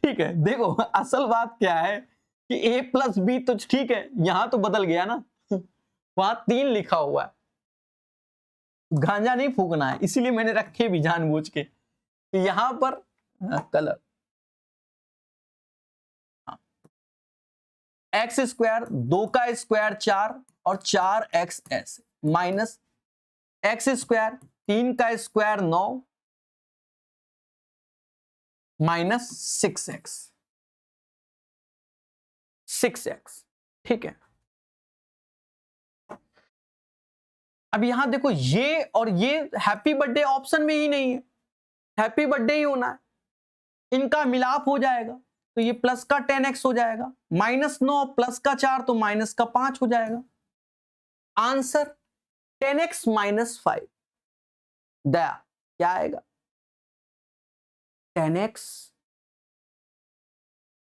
ठीक है, देखो असल बात क्या है कि a प्लस बी तो ठीक है, यहां तो बदल गया ना, वहां 3 लिखा हुआ है, गांजा नहीं फूकना है, इसीलिए मैंने रखे भी जानबूझ के। तो यहां पर कलर एक्स स्क्वायर, 2 का स्क्वायर 4 और 4x ऐसे, माइनस एक्स स्क्वायर 3 का स्क्वायर 9 माइनस 6x, ठीक है। अब यहां देखो ये और ये हैप्पी बर्थडे ऑप्शन में ही नहीं है, हैप्पी बर्थडे ही होना है, इनका मिलाप हो जाएगा तो ये प्लस का 10x हो जाएगा, -9 प्लस का 4 तो माइनस का 5 हो जाएगा। आंसर 10x - 5, दया क्या आएगा? 10x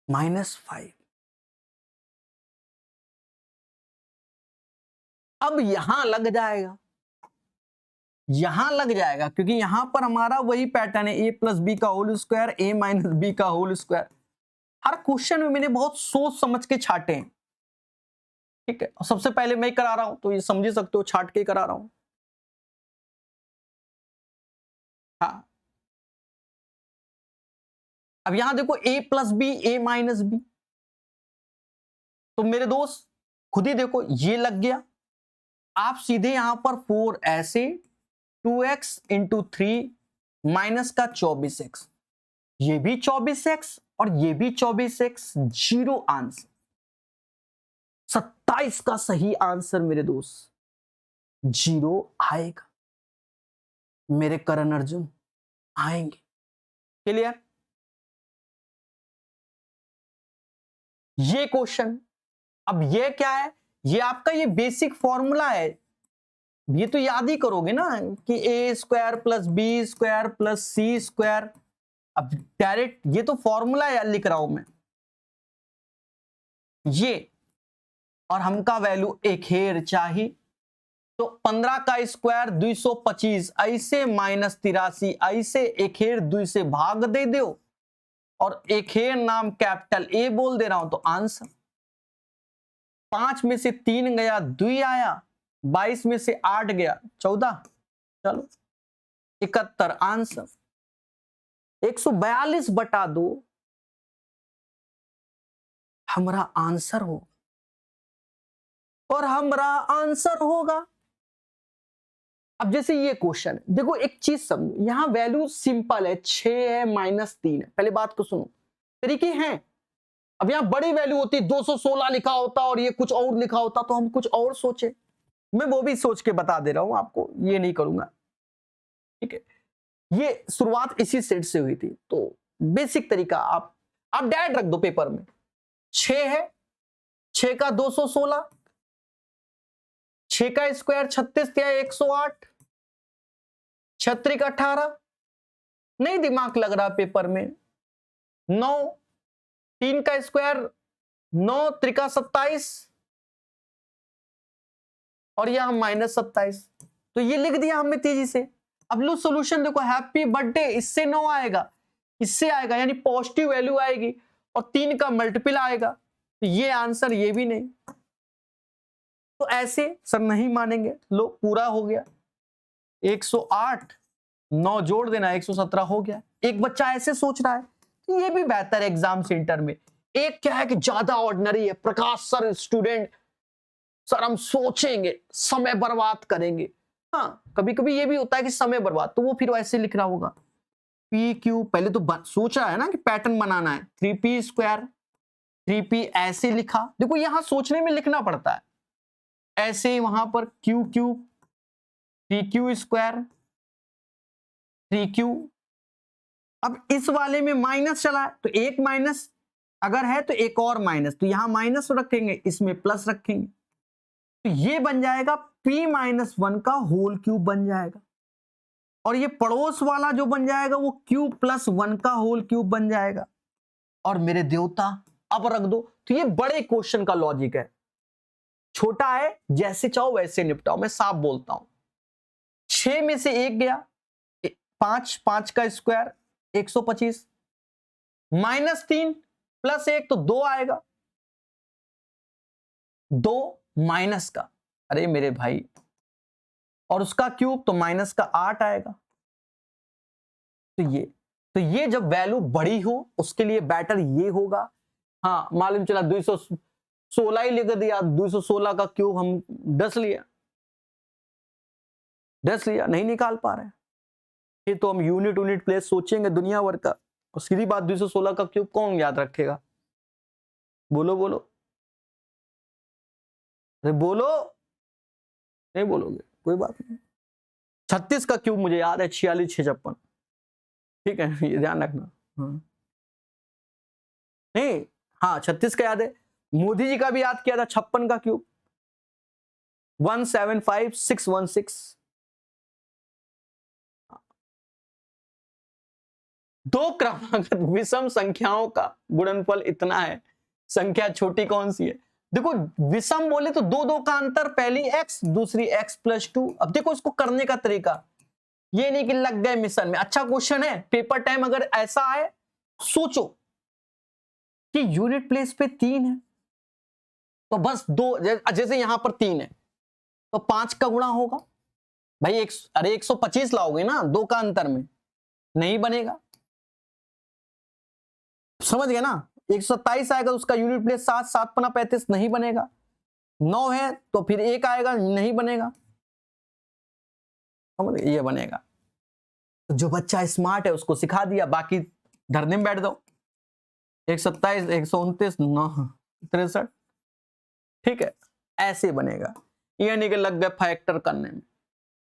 - 5। अब यहां लग जाएगा, यहां लग जाएगा क्योंकि यहां पर हमारा वही पैटर्न है, a + b का होल स्क्वायर, a - b का होल स्क्वायर। हर क्वेश्चन में मैंने बहुत सोच समझ के छाटे हैं, ठीक है। और सबसे पहले मैं करा रहा हूं तो ये समझ सकते हो, छाट के करा रहा हूं। हाँ, अब यहां देखो a + b, a - b, तो मेरे दोस्त खुद ही देखो ये लग गया। आप सीधे यहां पर 4 ऐसे, 2x × 3 माइनस का 24x, ये भी 24x और ये भी 24x, 0 आंसर। 27 का सही आंसर मेरे दोस्त 0 आएगा, मेरे करण अर्जुन आएंगे। क्लियर? ये क्वेश्चन, अब ये क्या है? ये आपका ये बेसिक फॉर्मूला है, ये तो याद ही करोगे ना कि a² + b² + c²। अब डायरेक्ट ये तो फॉर्मूला यार लिख रहा हूं मैं, ये और हमका वैल्यू 1 चाहिए, तो 15 का स्क्वायर 225 ऐसे, -83 ऐसे, 1 से भाग दे दो और 1 नाम कैपिटल ए बोल दे रहा हूं, तो आंसर 5 में से 3 गया 2 आया, 22 में से 8 गया 14, चलो 71 आंसर। 142/2 हमारा आंसर हो, और हमारा आंसर होगा। अब जैसे ये क्वेश्चन है, देखो एक चीज समझो, यहां वैल्यू सिंपल है, 6 है -3 है। पहले बात को सुनो, तरीके हैं। अब यहां बड़ी वैल्यू होती 216 लिखा होता और ये कुछ और लिखा होता तो हम कुछ और सोचे, मैं वो भी सोच के बता दे रहा हूं आपको, ये नहीं करूंगा, ठीक है। ये शुरुआत इसी सेट से हुई थी, तो बेसिक तरीका आप डायरेक्ट रख दो पेपर में। 6 है, 6 का 216, 6 का स्क्वायर 36 या 108, 36 18, नहीं दिमाग लग रहा पेपर में। 9, 3 का स्क्वायर 9 त्रिका 27 और यहां -27, तो ये लिख दिया हमने तेजी से। अब लो सोल्यूशन देखो, हैप्पी बर्थडे इससे 9 आएगा, इससे आएगा, यानी पॉजिटिव वैल्यू आएगी और 3 का मल्टीपल आएगा, तो ये आंसर ये भी नहीं। तो ऐसे सर नहीं मानेंगे, लो पूरा हो गया, 108, 9 जोड़ देना 117 हो गया। एक बच्चा ऐसे सोच रहा है, तो ये भी बेहतर है एग्जाम सेंटर में। एक क्या है कि ज्यादा ऑर्डिनरी है, प्रकाश सर स्टूडेंट, सर हम सोचेंगे, समय बर्बाद करेंगे। हाँ, कभी कभी ये भी होता है कि समय बर्बाद, तो वो फिर वैसे लिख रहा होगा PQ, पहले तो सोच रहा है ना कि पैटर्न बनाना है, 3p², 3p ऐसे लिखा। देखो यहां सोचने में लिखना पड़ता है, ऐसे वहां पर QQ, 3q², 3q। अब इस वाले में माइनस चला है, तो एक माइनस अगर है तो एक और माइनस, तो यहां माइनस रखेंगे, इसमें प्लस रखेंगे, तो ये बन जाएगा p-1 का होल क्यूब बन जाएगा, और ये पड़ोस वाला जो बन जाएगा वो q+1 का होल क्यूब बन जाएगा। और मेरे देवता अब रख दो, तो ये बड़े क्वेश्चन का लॉजिक है, छोटा है जैसे चाहो वैसे निपटाओ, मैं साफ बोलता हूं। 6 में से 1 गया 5, 5 का स्क्वायर 125, -3 + 1 तो 2 आएगा, 2 माइनस का, अरे मेरे भाई और उसका क्यूब तो माइनस का 8 आएगा। तो ये जब वैल्यू बड़ी हो उसके लिए बेटर ये होगा। हाँ, मालूम चला 216 ही लिख दिया, 216 का क्यूब हम 10 लिया, नहीं निकाल पा रहे हैं। ये तो हम यूनिट प्लेस सोचेंगे दुनिया भर का, और सीधी बात 216 का क्यूब कौन याद रखेगा? बोलो बोलो, अरे बोलो, नहीं बोलोगे कोई बात नहीं। 36 का क्यूब मुझे याद है 4656, ठीक है, ये ध्यान रखना। नहीं, हाँ 36 का याद है, मोदी जी का भी याद किया था 56 का क्यूब 175616। दो क्रमागत विषम संख्याओं का गुणनफल इतना है, संख्या छोटी कौन सी है? देखो विषम बोले तो दो का अंतर, पहली x दूसरी x+2। अब देखो इसको करने का तरीका, ये नहीं कि लग गए मिशन में। अच्छा क्वेश्चन है, पेपर टाइम अगर ऐसा आए, सोचो कि यूनिट प्लेस पे 3 है तो बस 2, जैसे यहां पर 3 है तो 5 का गुणा होगा भाई। अरे 125 लाओगे ना 2 का अंतर में, नहीं बनेगा, समझ गए ना? 127 आएगा तो उसका यूनिट प्लेस 7, 7 पना 35, नहीं बनेगा। 9 है तो फिर 1 आएगा, नहीं बनेगा, समझ गए? ये बनेगा। तो जो बच्चा स्मार्ट है उसको सिखा दिया, बाकी धरने में बैठ दो। 127, 129, 963, ठीक है, ऐसे बनेगा। ये नहीं कि लग गए फैक्टर करने में।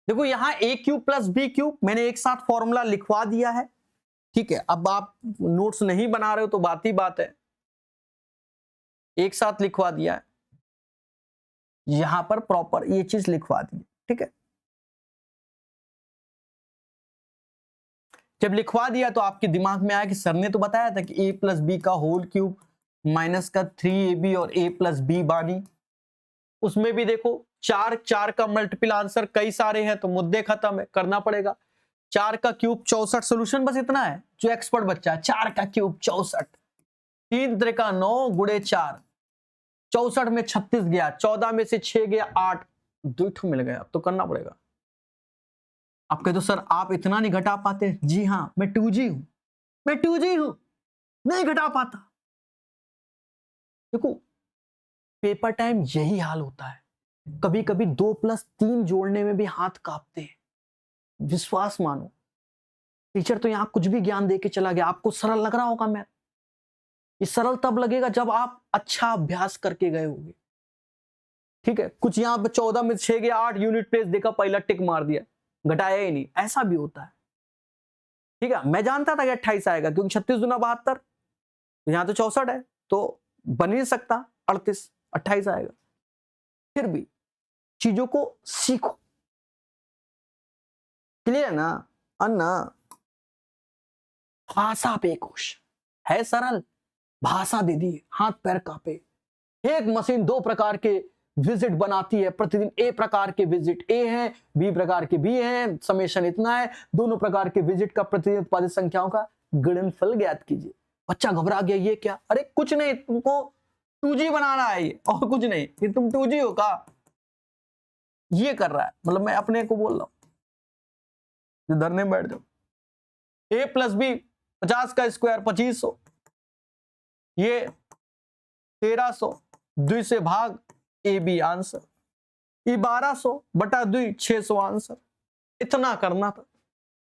देखो यहां a cube plus B cube मैंने एक साथ फॉर्मूला लिखवा दिया है, ठीक है। अब आप नोट्स नहीं बना रहे हो तो बात ही बात है, एक साथ लिखवा दिया है, यहां पर प्रॉपर ये चीज लिखवा दी, ठीक है। जब लिखवा दिया तो आपके दिमाग में आया कि सर ने तो बताया था कि a प्लस बी का होल क्यूब माइनस का 3ab और a प्लस बी बानी। उसमें भी देखो 4 का मल्टीपल आंसर कई सारे हैं तो मुद्दे खत्म है, करना पड़ेगा। 4 का क्यूब 64, सोल्यूशन बस इतना है जो एक्सपर्ट बच्चा है। 4 का क्यूब 64, 3 त्रिका 9 गुणे 4, 64 में 36 गया, 14 में से 6 गया 8, 2 मिल गया। अब तो करना पड़ेगा। आप कहते हो सर आप इतना नहीं घटा पाते? जी हाँ, मैं 2G हूं, मैं 2G हूं, नहीं घटा पाता। देखो पेपर टाइम यही हाल होता है, कभी कभी 2 + 3 जोड़ने में भी हाथ कांपते हैं। विश्वास मानो, टीचर तो यहां कुछ भी ज्ञान देके चला गया। आपको सरल लग रहा होगा मैथ, ये सरल तब लगेगा जब आप अच्छा अभ्यास करके गए होंगे, ठीक है। कुछ यहां पे 14 में 6 गया 8, यूनिट प्लेस देखा, पहला टिक मार दिया, घटाया ही नहीं, ऐसा भी होता है, ठीक है। मैं जानता था कि 28 आएगा क्योंकि 36 दूना 72, यहां तो 64 है तो बन नहीं सकता 38, 28 आएगा। फिर भी चीजों को सीखो, क्लियर ना? अन्ना भाषा पे खुश है, सरल भाषा दे दी, हाथ पैर कांपे। एक मशीन 2 प्रकार के विजिट बनाती है प्रतिदिन, ए प्रकार के विजिट ए हैं, बी प्रकार के बी हैं, समेशन इतना है, दोनों प्रकार के विजिट का प्रतिदिन उत्पादित संख्याओं का गुणनफल ज्ञात कीजिए। बच्चा घबरा गया, ये क्या? अरे कुछ नहीं, तुमको 2G बनाना है ये, और कुछ नहीं, ये तुम 2G हो का? ये कर रहा है, मतलब मैं अपने को बोल रहा हूं, धरने में बैठ जाओ। a प्लस बी 50 का स्क्वायर 2500, ये 1300, 2 से भाग ए बी आंसर, ये 1200 बटा 2 600 आंसर। इतना करना था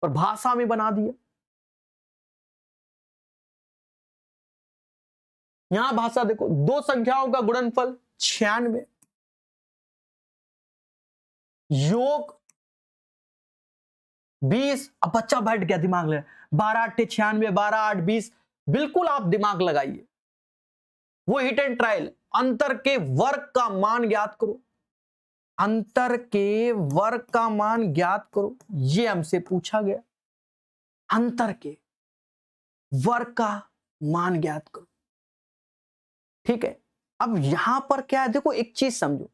और भाषा में बना दिया। यहां भाषा देखो, 2 संख्याओं का गुणनफल 96, योग 20। अब बच्चा बैठ गया, दिमाग लगा, 12 8 96, 12 8 20। बिल्कुल आप दिमाग लगाइए, वो हिट एंड ट्रायल। अंतर के वर्ग का मान ज्ञात करो, अंतर के वर्ग का मान ज्ञात करो, ये हमसे पूछा गया। अंतर के वर्ग का मान ज्ञात करो, ठीक है। अब यहां पर क्या है, देखो एक चीज समझो,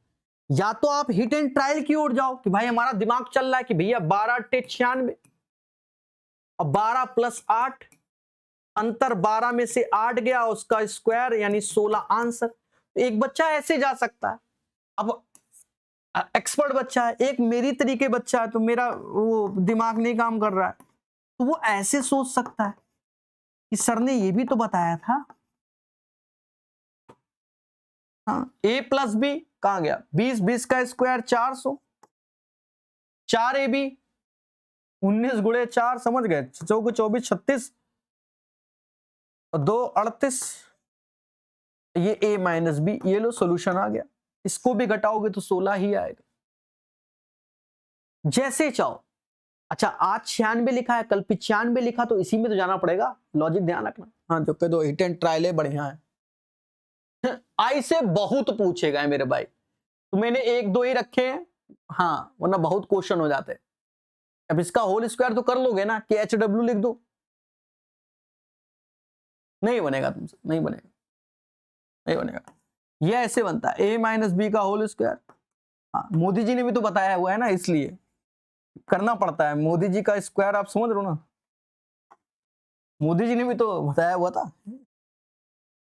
या तो आप हिट एंड ट्रायल की ओर जाओ कि भाई हमारा दिमाग चल रहा है कि भैया 12 8 96 और 12 + 8, अंतर 12 में से 8 गया, उसका स्क्वायर यानी 16 आंसर। एक बच्चा ऐसे जा सकता है। अब एक्सपर्ट बच्चा है, एक मेरी तरीके बच्चा है, तो मेरा वो दिमाग नहीं काम कर रहा है, तो वो ऐसे सोच सकता है कि सर ने ये भी तो बताया था। हाँ, ए प्लस बी कहां गया, 20, 20 का स्क्वायर 400, 4 ए बी 19 गुणे 4, समझ गए, 4 24 36 और 2 38, ये a माइनस बी, ये लो सोल्यूशन आ गया। इसको भी घटाओगे तो 16 ही आएगा, जैसे चाहो। अच्छा, आज 96 लिखा है, कल 95 लिखा, तो इसी में तो जाना पड़ेगा, लॉजिक ध्यान रखना। हाँ, जो कह दो हिट एंड ट्रायल बढ़िया है। आई से बहुत पूछेगा मेरे भाई, तो मैंने 1 2 ही रखे हैं, हाँ, वरना बहुत क्वेश्चन हो जाते हैं। अब इसका होल स्क्वायर तो कर लोगे ना, कि HW लिख दो, नहीं बनेगा तुमसे, नहीं बनेगा, नहीं बनेगा। ये ऐसे बनता है a माइनस बी का होल स्क्वायर। हाँ, मोदी जी ने भी तो बताया हुआ है ना, इसलिए करना पड़ता है। मोदी जी का स्क्वायर आप समझ रहे हो ना, मोदी जी ने भी तो बताया हुआ था,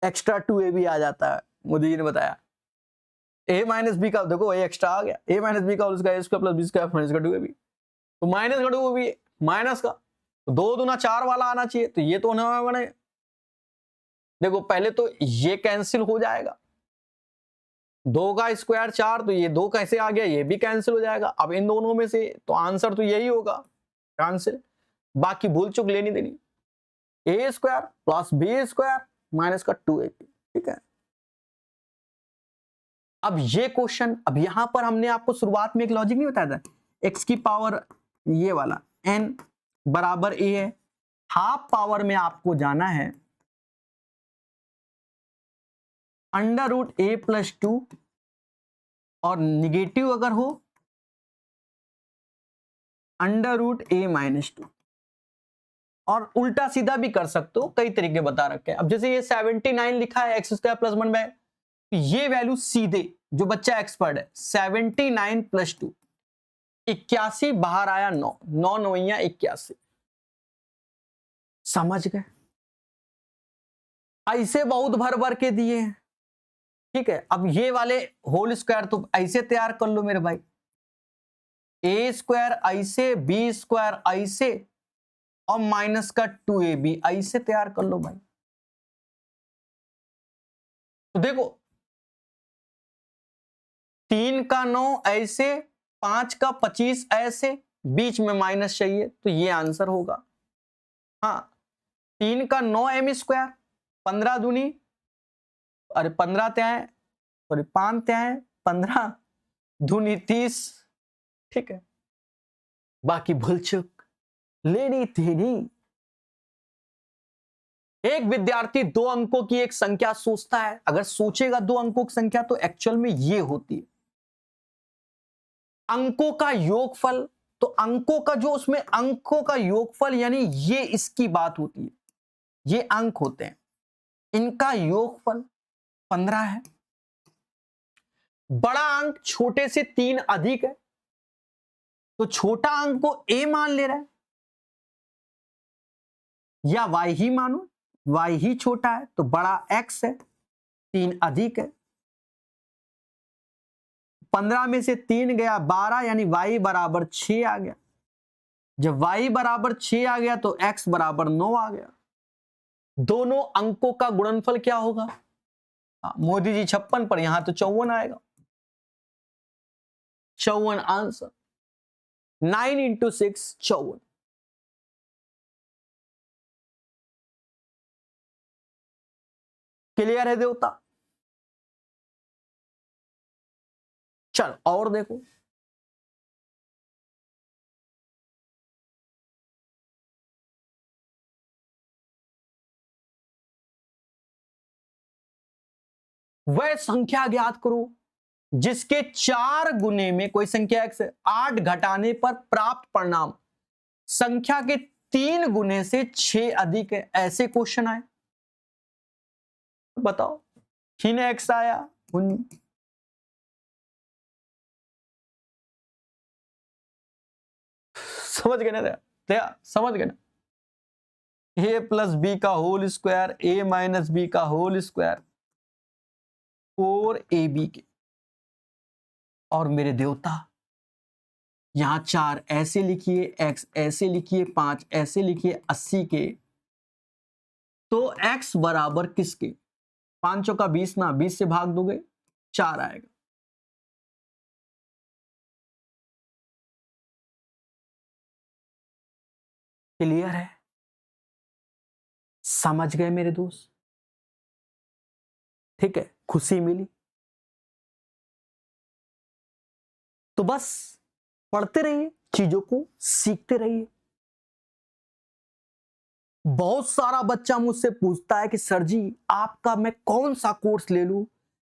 एक्स्ट्रा 2a भी आ जाता है, मोदी जी ने बताया। a माइनस बी का देखो, a एक्स्ट्रा आ गया, a माइनस बी का whole square square plus B square minus का 2ab, तो माइनस का 2ab माइनस का, तो 2 दूना 4 वाला आना चाहिए, तो ये तो होने वाला। देखो पहले तो ये कैंसिल हो जाएगा, 2 का स्क्वायर 4, तो ये 2 कैसे आ गया, ये भी कैंसिल हो जाएगा। अब इन दोनों में से तो आंसर तो यही होगा, कैंसिल, बाकी भूल चुक लेनी देनी, a square plus B square minus का 2ab, ठीक है। अब ये क्वेश्चन, अब यहां पर हमने आपको शुरुआत में एक लॉजिक नहीं बताया था, x की पावर ये वाला n बराबर a है, हाफ पावर में आपको जाना है अंडर रूट a प्लस 2, और निगेटिव अगर हो अंडर रूट a माइनस 2, और उल्टा सीधा भी कर सकते हो, कई तरीके बता रखे हैं। अब जैसे ये 79 लिखा है एक्स स्क्वायर प्लस 1 बाय, ये वैल्यू सीधे, जो बच्चा एक्सपर्ट है, 79 प्लस 2 81, बाहर आया 9, 9 9 81, समझ गए। ऐसे बहुत भर भर के दिए हैं, ठीक है। अब ये वाले होल स्क्वायर तो ऐसे तैयार कर लो मेरे भाई, a स्क्वायर ऐसे, बी स्क्वायर ऐसे, और माइनस का 2ab ऐसे तैयार कर लो भाई। तो देखो 3 का 9 ऐसे, 5 का 25 ऐसे, बीच में माइनस चाहिए, तो ये आंसर होगा। हाँ, 3 का 9 m स्क्वायर, 15 दूनी, अरे 15 त्याए, सॉरी 5 त्याए 15 दूनी 30, ठीक है। बाकी भूल चुक लेनी थी। एक विद्यार्थी 2 अंकों की एक संख्या सोचता है, अगर सोचेगा 2 अंकों की संख्या, तो एक्चुअल में ये होती है अंकों का योगफल। तो अंकों का जो, उसमें अंकों का योगफल यानी ये इसकी बात होती है, ये अंक होते हैं, इनका योगफल 15 है। बड़ा अंक छोटे से 3 अधिक है, तो छोटा अंक को a मान ले रहा है, या y ही मानो, y ही छोटा है, तो बड़ा x है, 3 अधिक है। 15 में से 3 गया 12, यानी y बराबर 6 आ गया। जब y बराबर 6 आ गया, तो x बराबर 9 आ गया। दोनों अंकों का गुणनफल क्या होगा? मोदी जी 56 पर, यहां तो 54 आएगा, 54 आंसर, 9 इंटू 6 54। क्लियर है देवता? चल और देखो, वह संख्या ज्ञात करो जिसके 4 गुने में, कोई संख्या x 8 घटाने पर प्राप्त परिणाम संख्या के 3 गुने से 6 अधिक है। ऐसे क्वेश्चन आए, बताओ। खीन x आया, समझ गए ना? समझ गए ना? a प्लस बी का whole square, a minus B का होल स्क्वायर, 4ab के और मेरे देवता, यहां 4 ऐसे लिखिए, x ऐसे लिखिए, 5 ऐसे लिखिए 80 के, तो x बराबर किसके? 5 चौका 20 ना, 20 से भाग दोगे 4 आएगा। क्लियर है? समझ गए मेरे दोस्त? ठीक है, खुशी मिली। तो बस पढ़ते रहिए, चीजों को सीखते रहिए। बहुत सारा बच्चा मुझसे पूछता है कि सर जी आपका मैं कौन सा कोर्स ले लूं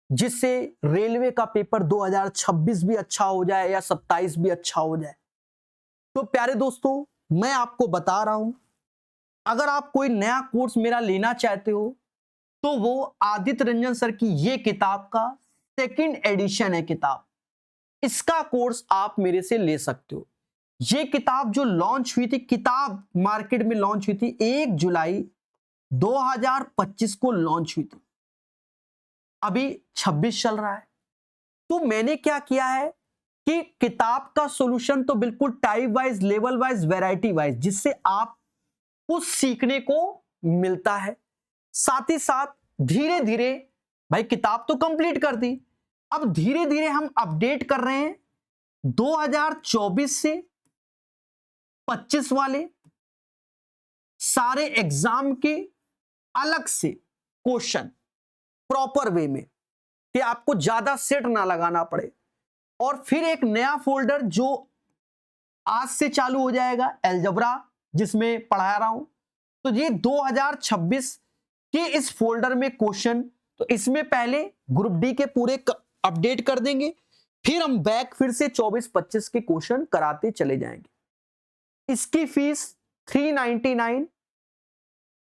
जिससे रेलवे का पेपर 2026 भी अच्छा हो जाए या 27 भी अच्छा हो जाए। तो प्यारे दोस्तों, मैं आपको बता रहा हूं, अगर आप कोई नया कोर्स मेरा लेना चाहते हो तो वो आदित्य रंजन सर की ये किताब का 2nd एडिशन है किताब, इसका कोर्स आप मेरे से ले सकते हो। ये किताब जो लॉन्च हुई थी, किताब मार्केट में लॉन्च हुई थी 1 जुलाई 2025 को लॉन्च हुई थी, अभी 26 चल रहा है। तो मैंने क्या किया है कि किताब का सॉल्यूशन तो बिल्कुल type wise, level wise, variety wise, जिससे आपको सीखने को मिलता है। साथ ही साथ धीरे धीरे, भाई किताब तो कंप्लीट कर दी, अब धीरे धीरे हम अपडेट कर रहे हैं 2024 से 25 वाले सारे एग्जाम के अलग से क्वेश्चन प्रॉपर वे में, कि आपको ज्यादा सेट ना लगाना पड़े। और फिर एक नया फोल्डर जो आज से चालू हो जाएगा, अलजेब्रा, जिसमें पढ़ा रहा हूं। तो ये 2026 के इस फोल्डर में क्वेश्चन, तो इसमें पहले ग्रुप डी के पूरे अपडेट कर देंगे, फिर हम बैक फिर से 24-25 के क्वेश्चन कराते चले जाएंगे। इसकी फीस 399,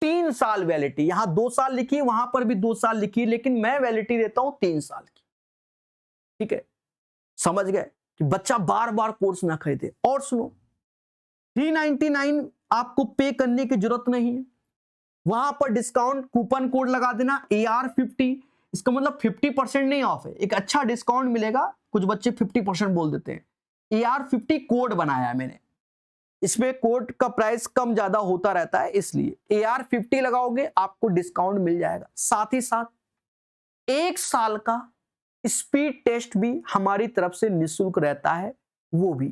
3 साल वैलिडिटी, यहां 2 साल लिखी है, वहां पर भी 2 साल लिखी है, लेकिन मैं वैलिडिटी देता हूं 3 साल की। ठीक है, समझ गए कि बच्चा बार बार कोर्स ना खरीदे। और सुनो, 399 आपको पे करने की जरूरत नहीं है, वहां पर डिस्काउंट कूपन कोड लगा देना AR50, इसका मतलब 50% नहीं ऑफ है, एक अच्छा डिस्काउंट मिलेगा। कुछ बच्चे 50% बोल देते हैं, AR50 कोड बनाया है मैंने, इसमें कोड का प्राइस कम ज्यादा होता रहता है, इसलिए AR50 लगाओगे आपको डिस्काउंट मिल जाएगा। साथ ही साथ 1 साल का स्पीड टेस्ट भी हमारी तरफ से निःशुल्क रहता है, वो भी।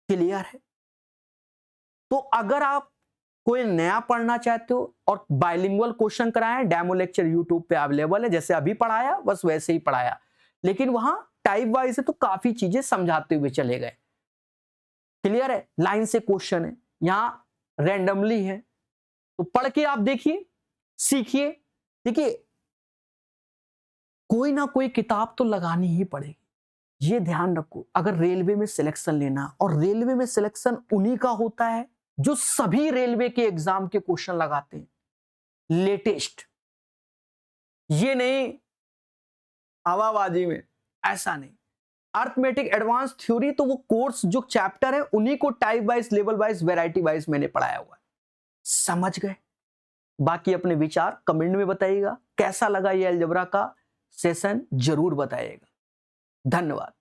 क्लियर है? तो अगर आप कोई नया पढ़ना चाहते हो और बाइलिंगुअल क्वेश्चन कराएं, डेमो लेक्चर यूट्यूब पे अवेलेबल है, जैसे अभी पढ़ाया बस वैसे ही पढ़ाया, लेकिन वहां टाइप वाइज है तो काफी चीजें समझाते हुए चले गए। क्लियर है? लाइन से क्वेश्चन है, यहां रैंडमली है, तो पढ़ के आप देखिए, सीखिए। देखिए, कोई ना कोई किताब तो लगानी ही पड़ेगी, ये ध्यान रखो अगर रेलवे में सिलेक्शन लेना। और रेलवे में सिलेक्शन उन्हीं का होता है जो सभी रेलवे के एग्जाम के क्वेश्चन लगाते हैं, लेटेस्ट। ये नहीं हवाबाजी में, ऐसा नहीं। अर्थमेटिक एडवांस थ्योरी तो वो कोर्स जो चैप्टर है उन्हीं को type wise, level wise, variety wise मैंने पढ़ाया हुआ है। समझ गए? बाकी अपने विचार कमेंट में बताइएगा, कैसा लगा ये अलजेब्रा का सेशन जरूर बताइएगा। धन्यवाद।